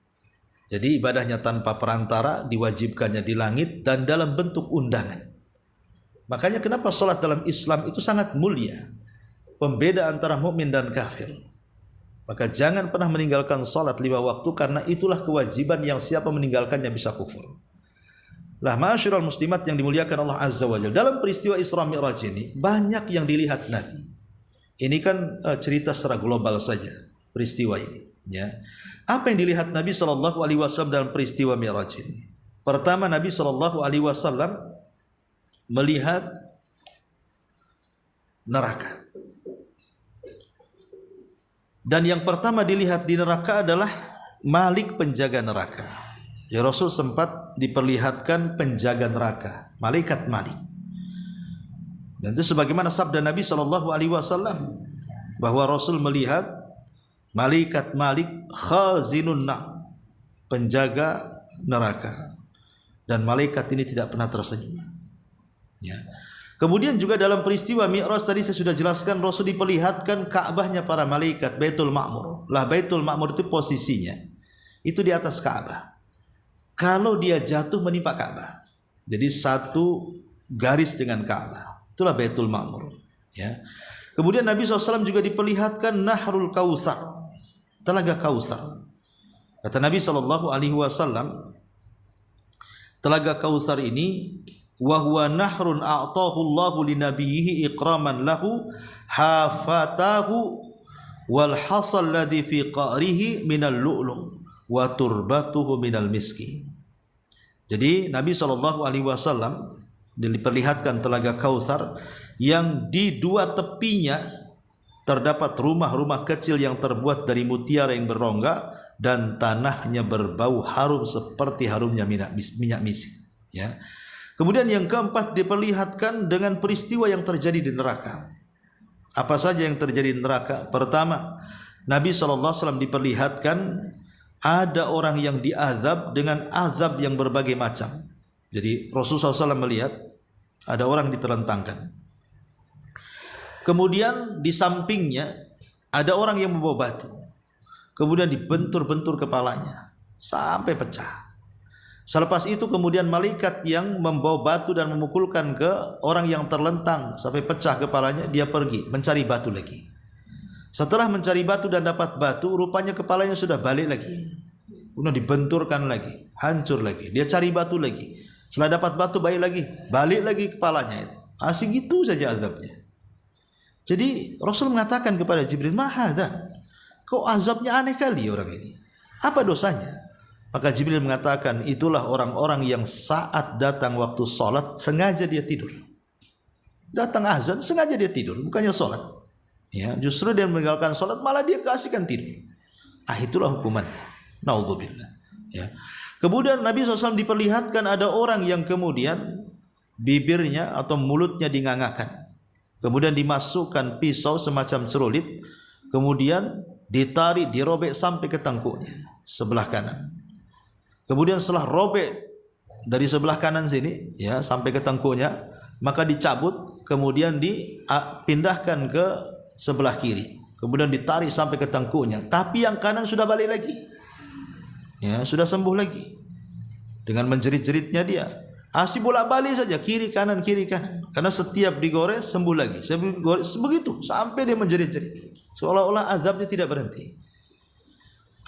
Jadi ibadahnya tanpa perantara, diwajibkannya di langit dan dalam bentuk undangan. Makanya kenapa salat dalam Islam itu sangat mulia, pembeda antara mukmin dan kafir. Maka jangan pernah meninggalkan salat 5 waktu, karena itulah kewajiban yang siapa meninggalkannya bisa kufur. Lah, ma'asyiral muslimat yang dimuliakan Allah Azza wa Jalla, dalam peristiwa Isra Mi'raj ini banyak yang dilihat Nabi. Ini kan cerita secara global saja peristiwa ini, ya. Apa yang dilihat Nabi sallallahu alaihi wasallam dalam peristiwa Mi'raj ini? Pertama, Nabi sallallahu alaihi wasallam melihat neraka. Dan yang pertama dilihat di neraka adalah Malik, penjaga neraka. Ya, Rasul sempat diperlihatkan penjaga neraka, malaikat Malik. Dan itu sebagaimana sabda Nabi SAW bahwa Rasul melihat malaikat Malik khazinun nar, penjaga neraka. Dan malaikat ini tidak pernah tersenyum. Ya. Kemudian juga dalam peristiwa Mi'raj tadi saya sudah jelaskan, Rasul diperlihatkan Ka'bahnya para malaikat, Baitul Ma'mur. Lah, Baitul Ma'mur itu posisinya itu di atas Ka'bah. Kalau dia jatuh menimpa Ka'bah, jadi satu garis dengan Ka'bah, itulah Baitul Ma'mur, ya. Kemudian Nabi SAW juga diperlihatkan Nahrul Kautsar, telaga Kautsar. Kata Nabi SAW, telaga Kautsar ini wa huwa nahrun a'tahu Allahu li nabiyhi ikraman lahu hafatahu wal hasal ladzi fi qa'rihi minal lu'lu' wa turbatuhu minal miski. Jadi Nabi SAW diperlihatkan telaga Kautsar yang di dua tepinya terdapat rumah-rumah kecil yang terbuat dari mutiara yang berongga dan tanahnya berbau harum seperti harumnya minyak misik. Ya. Kemudian yang keempat diperlihatkan dengan peristiwa yang terjadi di neraka. Apa saja yang terjadi di neraka? Pertama, Nabi SAW diperlihatkan ada orang yang diazab dengan azab yang berbagai macam. Jadi Rasulullah SAW melihat ada orang diterlentangkan. Kemudian di sampingnya ada orang yang membawa batu. Kemudian dibentur-bentur kepalanya sampai pecah. Selepas itu kemudian malaikat yang membawa batu dan memukulkan ke orang yang terlentang sampai pecah kepalanya, dia pergi mencari batu lagi. Setelah mencari batu dan dapat batu, rupanya kepalanya sudah balik lagi. Kemudian dibenturkan lagi, hancur lagi. Dia cari batu lagi. Setelah dapat batu balik lagi kepalanya itu. Asing gitu saja azabnya. Jadi Rasul mengatakan kepada Jibril, "Mahadha, kok azabnya aneh kali orang ini. Apa dosanya?" Maka Jibril mengatakan, itulah orang-orang yang saat datang waktu sholat sengaja dia tidur. Datang azan sengaja dia tidur, bukannya sholat. Ya, justru dia meninggalkan sholat malah dia keasikan tidur. Itulah hukumannya. Naudzubillah. Ya. Kemudian Nabi SAW diperlihatkan ada orang yang kemudian bibirnya atau mulutnya dingangakan. Kemudian dimasukkan pisau semacam cerulit, kemudian ditarik, dirobek sampai ke tengkuknya sebelah kanan. Kemudian setelah robek dari sebelah kanan sini ya sampai ke tengkuknya, maka dicabut, kemudian dipindahkan ke sebelah kiri. Kemudian ditarik sampai ke tengkuknya, tapi yang kanan sudah balik lagi. Ya, sudah sembuh lagi. Dengan menjerit-jeritnya dia. Asih bolak-balik saja kiri kanan. Karena setiap digores sembuh lagi. Begitu sampai dia menjerit-jerit. Seolah-olah azabnya tidak berhenti.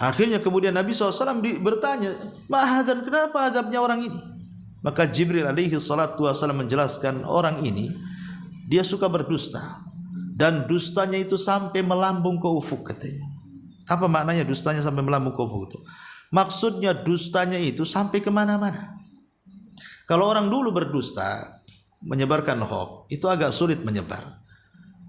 Akhirnya kemudian Nabi SAW bertanya, "Ma'hadan, kenapa azabnya orang ini?" Maka Jibril alaihi salatu wasallam menjelaskan, orang ini dia suka berdusta dan dustanya itu sampai melambung ke ufuk katanya. Apa maknanya dustanya sampai melambung ke ufuk itu? Maksudnya dustanya itu sampai kemana-mana. Kalau orang dulu berdusta menyebarkan hoax itu agak sulit menyebar.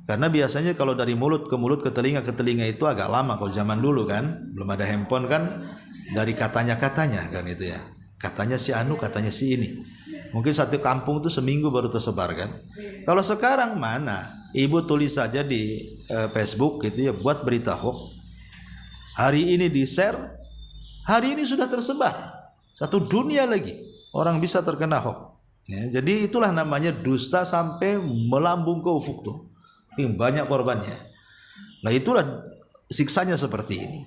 Karena biasanya kalau dari mulut ke mulut, ke telinga itu agak lama. Kalau zaman dulu kan belum ada handphone kan, dari katanya kan itu ya. Katanya si anu, katanya si ini. Mungkin satu kampung itu seminggu baru tersebar kan. Kalau sekarang mana? Ibu tulis saja di Facebook gitu ya, buat berita hoax. Hari ini di-share, hari ini sudah tersebar. Satu dunia lagi orang bisa terkena hoax. Ya, jadi itulah namanya dusta sampai melambung ke ufuk tuh. Banyak korbannya. Nah itulah siksanya seperti ini.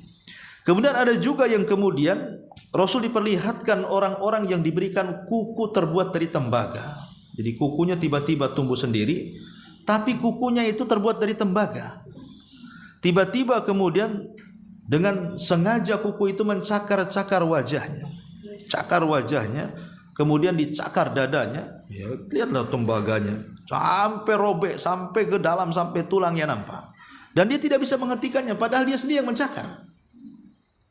Kemudian ada juga yang kemudian Rasul diperlihatkan orang-orang yang diberikan kuku terbuat dari tembaga. Jadi kukunya tiba-tiba tumbuh sendiri, tapi kukunya itu terbuat dari tembaga. Tiba-tiba kemudian dengan sengaja kuku itu mencakar-cakar wajahnya. Cakar wajahnya, kemudian dicakar dadanya. Ya, lihatlah tembaganya. Sampai robek, sampai ke dalam, sampai tulangnya nampak. Dan dia tidak bisa menghentikannya, padahal dia sendiri yang mencakar.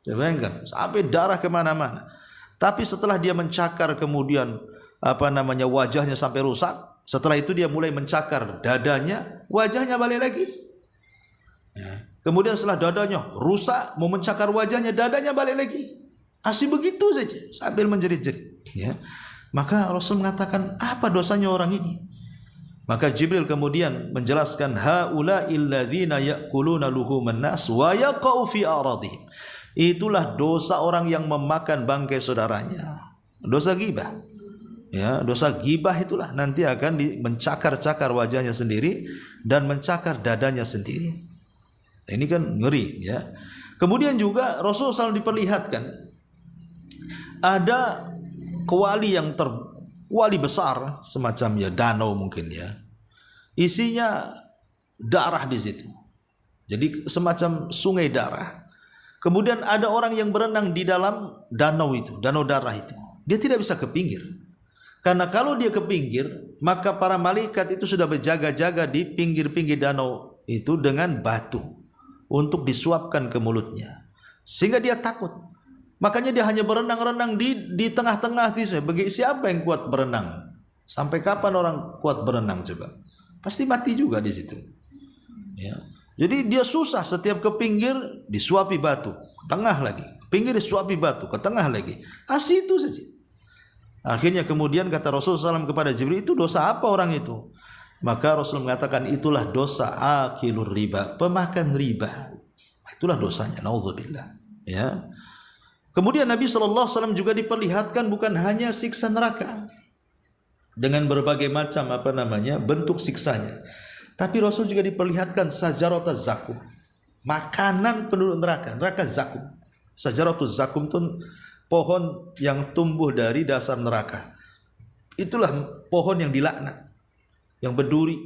Bayangkan, sampai darah kemana-mana. Tapi setelah dia mencakar kemudian wajahnya sampai rusak, setelah itu dia mulai mencakar dadanya, wajahnya balik lagi. Ya. Kemudian setelah dadanya rusak, mau mencakar wajahnya, dadanya balik lagi. Asih begitu saja, sambil menjerit-jerit. Ya. Maka Rasul mengatakan, apa dosanya orang ini? Maka Jibril kemudian menjelaskan, haula'il ladzina ya'kuluna luhuman nas wa yaqau fi aradihim. Itulah dosa orang yang memakan bangkai saudaranya. Dosa ghibah. Ya, dosa ghibah itulah nanti akan mencakar-cakar wajahnya sendiri dan mencakar dadanya sendiri. Ini kan ngeri ya. Kemudian juga Rasulullah SAW diperlihatkan ada kuali yang kuali besar semacam ya danau mungkin ya. Isinya darah di situ. Jadi semacam sungai darah. Kemudian ada orang yang berenang di dalam danau itu, danau darah itu. Dia tidak bisa ke pinggir. Karena kalau dia ke pinggir, maka para malaikat itu sudah berjaga-jaga di pinggir-pinggir danau itu dengan batu untuk disuapkan ke mulutnya. Sehingga dia takut. Makanya dia hanya berenang-renang di tengah-tengah. Bagi siapa yang kuat berenang? Sampai kapan orang kuat berenang coba? Pasti mati juga di situ. Ya. Jadi dia susah, setiap ke pinggir disuapi batu, ke tengah lagi, ke pinggir disuapi batu, ke tengah lagi. Asih itu saja. Akhirnya kemudian kata Rasulullah SAW kepada Jibril, itu dosa apa orang itu? Maka Rasul mengatakan, itulah dosa akilur riba, pemakan riba. Itulah dosanya, naudzubillah. Ya. Kemudian Nabi SAW juga diperlihatkan bukan hanya siksa neraka dengan berbagai macam bentuk siksanya, tapi Rasul juga diperlihatkan sajaratuz zakum, makanan penduduk neraka zakum. Sajaratuz zakum itu pohon yang tumbuh dari dasar neraka. Itulah pohon yang dilaknat, yang berduri.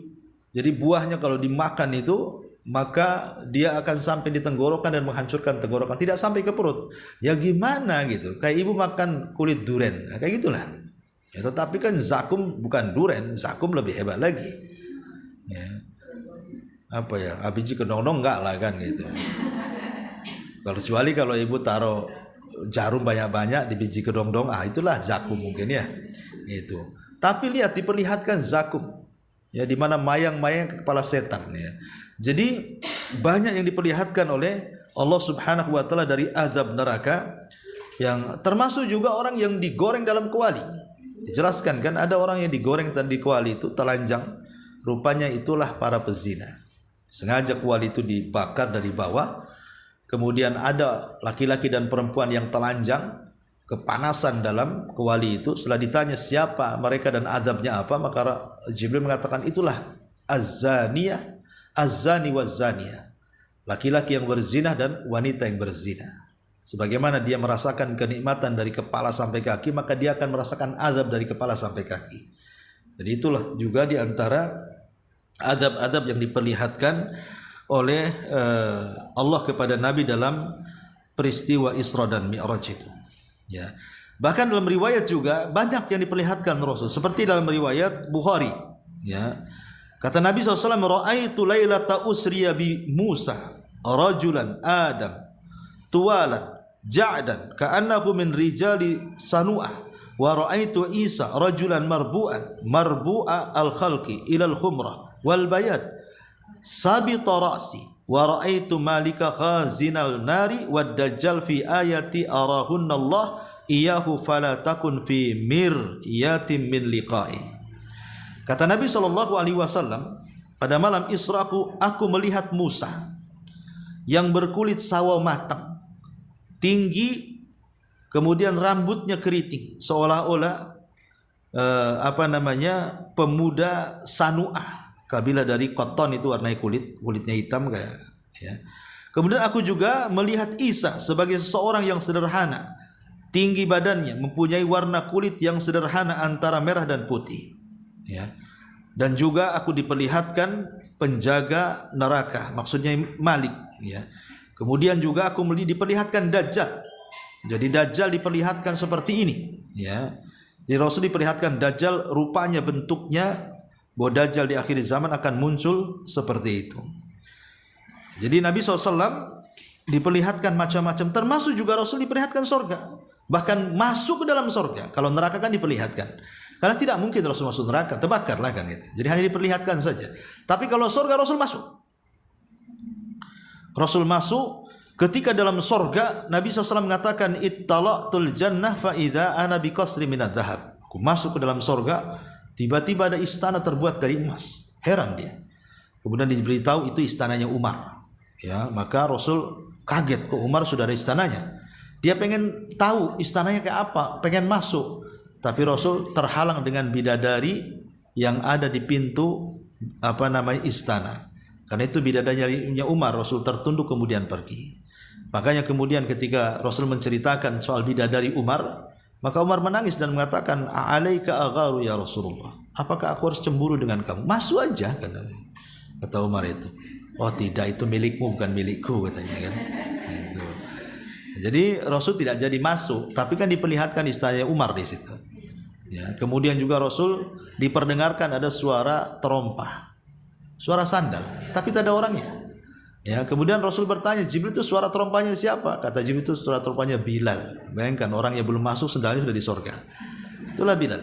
Jadi buahnya kalau dimakan itu, maka dia akan sampai di tenggorokan dan menghancurkan tenggorokan, tidak sampai ke perut. Ya gimana gitu, kayak ibu makan kulit duren, kayak gitulah. Ya, tetapi kan zakum bukan duren, zakum lebih hebat lagi. Ya. Apa ya, biji kedong-dong enggak lah kan gitu. Kecuali kalau ibu taruh jarum banyak-banyak di biji kedong-dong, itulah zakum mungkin ya. Itu. Tapi lihat diperlihatkan zakum, ya, di mana mayang-mayang kepala setan ya. Jadi banyak yang diperlihatkan oleh Allah Subhanahu wa taala dari azab neraka, yang termasuk juga orang yang digoreng dalam kuali. Dijelaskan kan, ada orang yang digoreng dan di kuali itu telanjang, rupanya itulah para pezina. Sengaja kuali itu dibakar dari bawah. Kemudian ada laki-laki dan perempuan yang telanjang, kepanasan dalam kuali itu. Setelah ditanya siapa mereka dan azabnya apa, maka Jibril mengatakan itulah az-zaniyah, az-zani waz-zaniyah, laki-laki yang berzina dan wanita yang berzina. Sebagaimana dia merasakan kenikmatan dari kepala sampai kaki, maka dia akan merasakan azab dari kepala sampai kaki. Jadi itulah juga di antara azab-azab yang diperlihatkan oleh Allah kepada Nabi dalam peristiwa Isra dan Mi'raj itu. Ya. Bahkan dalam riwayat juga banyak yang diperlihatkan Rasul, seperti dalam riwayat Bukhari. Ya. Kata Nabi SAW, "Ra'aitu lailata usriya bi Musa rajulan Adam tuwalan ja'dan ka'annahu min rijali sanu'ah wa ra'aitu Isa rajulan marbu'a al-khalqi ila al-khumrah wal bayad sabita ra'si wa ra'aitu malika khazinal nari wad dajjal fi ayati arahunna Allah iyahu fala takun fi miryatin min liqa'i." Kata Nabi SAW, pada malam Isra aku melihat Musa yang berkulit sawo matang, tinggi, kemudian rambutnya keriting, seolah-olah pemuda Sanu'ah, kabilah dari Qattan, itu warnai kulitnya hitam kayak ya. Kemudian aku juga melihat Isa sebagai seseorang yang sederhana, tinggi badannya, mempunyai warna kulit yang sederhana antara merah dan putih ya. Dan juga aku diperlihatkan penjaga neraka, maksudnya Malik ya. Kemudian juga aku diperlihatkan Dajjal. Jadi Dajjal diperlihatkan seperti ini ya. Jadi Rasul diperlihatkan Dajjal, rupanya bentuknya bahwa Dajjal di akhir zaman akan muncul seperti itu. Jadi Nabi SAW diperlihatkan macam-macam, termasuk juga Rasul diperlihatkan surga, bahkan masuk ke dalam surga. Kalau neraka kan diperlihatkan, karena tidak mungkin Rasul masuk neraka, terbakarlah kan itu. Jadi hanya diperlihatkan saja. Tapi kalau surga Rasul masuk. Rasul masuk. Ketika dalam surga, Nabi SAW mengatakan, "Ittala'tul jannah fa idza ana bi qasri minadz dzahab." Aku masuk ke dalam surga, tiba-tiba ada istana terbuat dari emas. Heran dia. Kemudian diberitahu itu istananya Umar. Ya, maka Rasul kaget, kok Umar sudah ada istananya. Dia pengen tahu istananya kayak apa, pengen masuk. Tapi Rasul terhalang dengan bidadari yang ada di pintu istana. Karena itu bidadarinya Umar, Rasul tertunduk kemudian pergi. Makanya kemudian ketika Rasul menceritakan soal bidadari Umar, maka Umar menangis dan mengatakan, "A'alaika agharu ya Rasulullah. Apakah aku harus cemburu dengan kamu? Masuk aja," kata Umar itu. "Oh tidak, itu milikmu bukan milikku," katanya kan. Gitu. Jadi Rasul tidak jadi masuk, tapi kan diperlihatkan istananya Umar di situ. Ya, kemudian juga Rasul diperdengarkan ada suara terompah, suara sandal, tapi tak ada orangnya. Ya, kemudian Rasul bertanya, Jibril itu suara terompanya siapa? Kata Jibril itu suara terompanya Bilal. Bayangkan orang yang belum masuk sendalnya sudah di sorga. Itulah Bilal.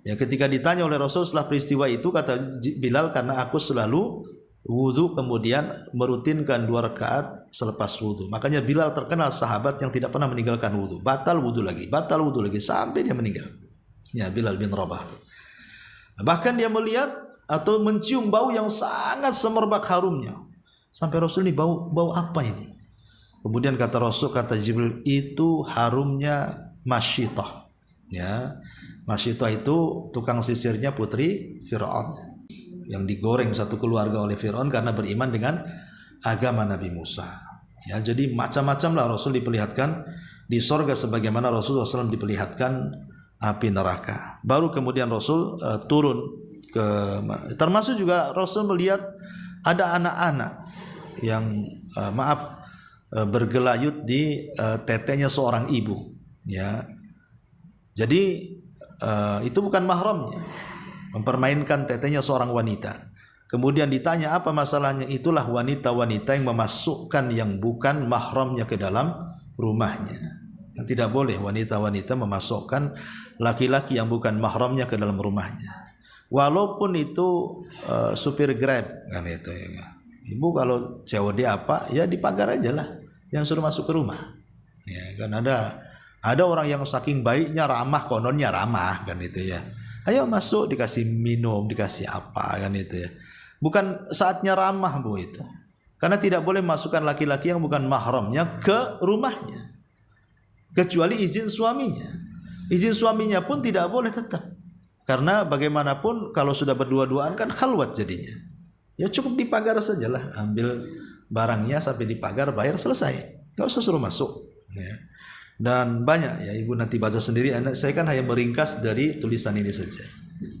Ya, ketika ditanya oleh Rasul setelah peristiwa itu, kata Bilal, karena aku selalu wudu kemudian merutinkan 2 rakaat selepas wudu. Makanya Bilal terkenal sahabat yang tidak pernah meninggalkan wudu. Batal wudu lagi sampai dia meninggal. Ya, Bilal bin Rabah. Bahkan dia melihat atau mencium bau yang sangat semerbak harumnya. Sampai Rasul ini bau apa ini? Kemudian kata Rasul, kata Jibril, itu harumnya Masyitah. Ya, Masyitah itu tukang sisirnya putri Fir'aun yang digoreng satu keluarga oleh Fir'aun karena beriman dengan agama Nabi Musa. Ya, jadi macam-macam lah Rasul diperlihatkan di sorga sebagaimana Rasulullah SAW diperlihatkan api neraka. Baru kemudian Rasul turun ke, termasuk juga Rasul melihat ada anak-anak yang bergelayut di tetenya seorang ibu. Ya, jadi itu bukan mahramnya, mempermainkan tetenya seorang wanita. Kemudian ditanya apa masalahnya, itulah wanita-wanita yang memasukkan yang bukan mahramnya ke dalam rumahnya. Tidak boleh wanita-wanita memasukkan laki-laki yang bukan mahramnya ke dalam rumahnya. Walaupun itu supir Grab kan itu ya. Ibu kalau COD apa ya di pagar aja lah, yang suruh masuk ke rumah. Ya, kan ada orang yang saking baiknya ramah, kononnya ramah kan itu ya. Ayo masuk, dikasih minum, dikasih apa kan itu ya. Bukan saatnya ramah Bu itu. Karena tidak boleh masukkan laki-laki yang bukan mahramnya ke rumahnya. Kecuali izin suaminya. Izin suaminya pun tidak boleh tetap. Karena bagaimanapun kalau sudah berdua-duaan kan khalwat jadinya. Ya cukup di pagar sajalah, ambil barangnya sampai di pagar, bayar, selesai. Gak usah suruh masuk. Ya. Dan banyak ya, Ibu nanti baca sendiri. Saya kan hanya meringkas dari tulisan ini saja,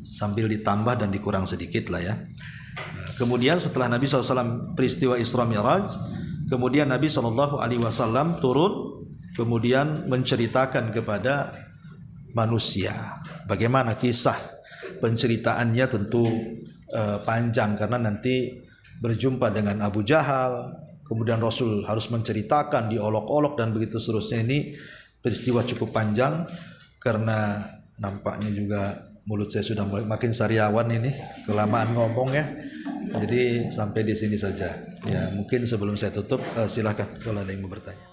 sambil ditambah dan dikurang sedikit lah ya. Nah, kemudian setelah Nabi SAW peristiwa Isra Mi'raj, kemudian Nabi SAW turun, kemudian menceritakan kepada manusia. Bagaimana kisah penceritaannya tentu panjang karena nanti berjumpa dengan Abu Jahal, kemudian Rasul harus menceritakan, diolok-olok dan begitu seterusnya. Ini peristiwa cukup panjang karena nampaknya juga mulut saya sudah makin sariawan ini, kelamaan ngomong ya. Jadi sampai di sini saja. Ya, mungkin sebelum saya tutup silakan kalau ada yang mau bertanya.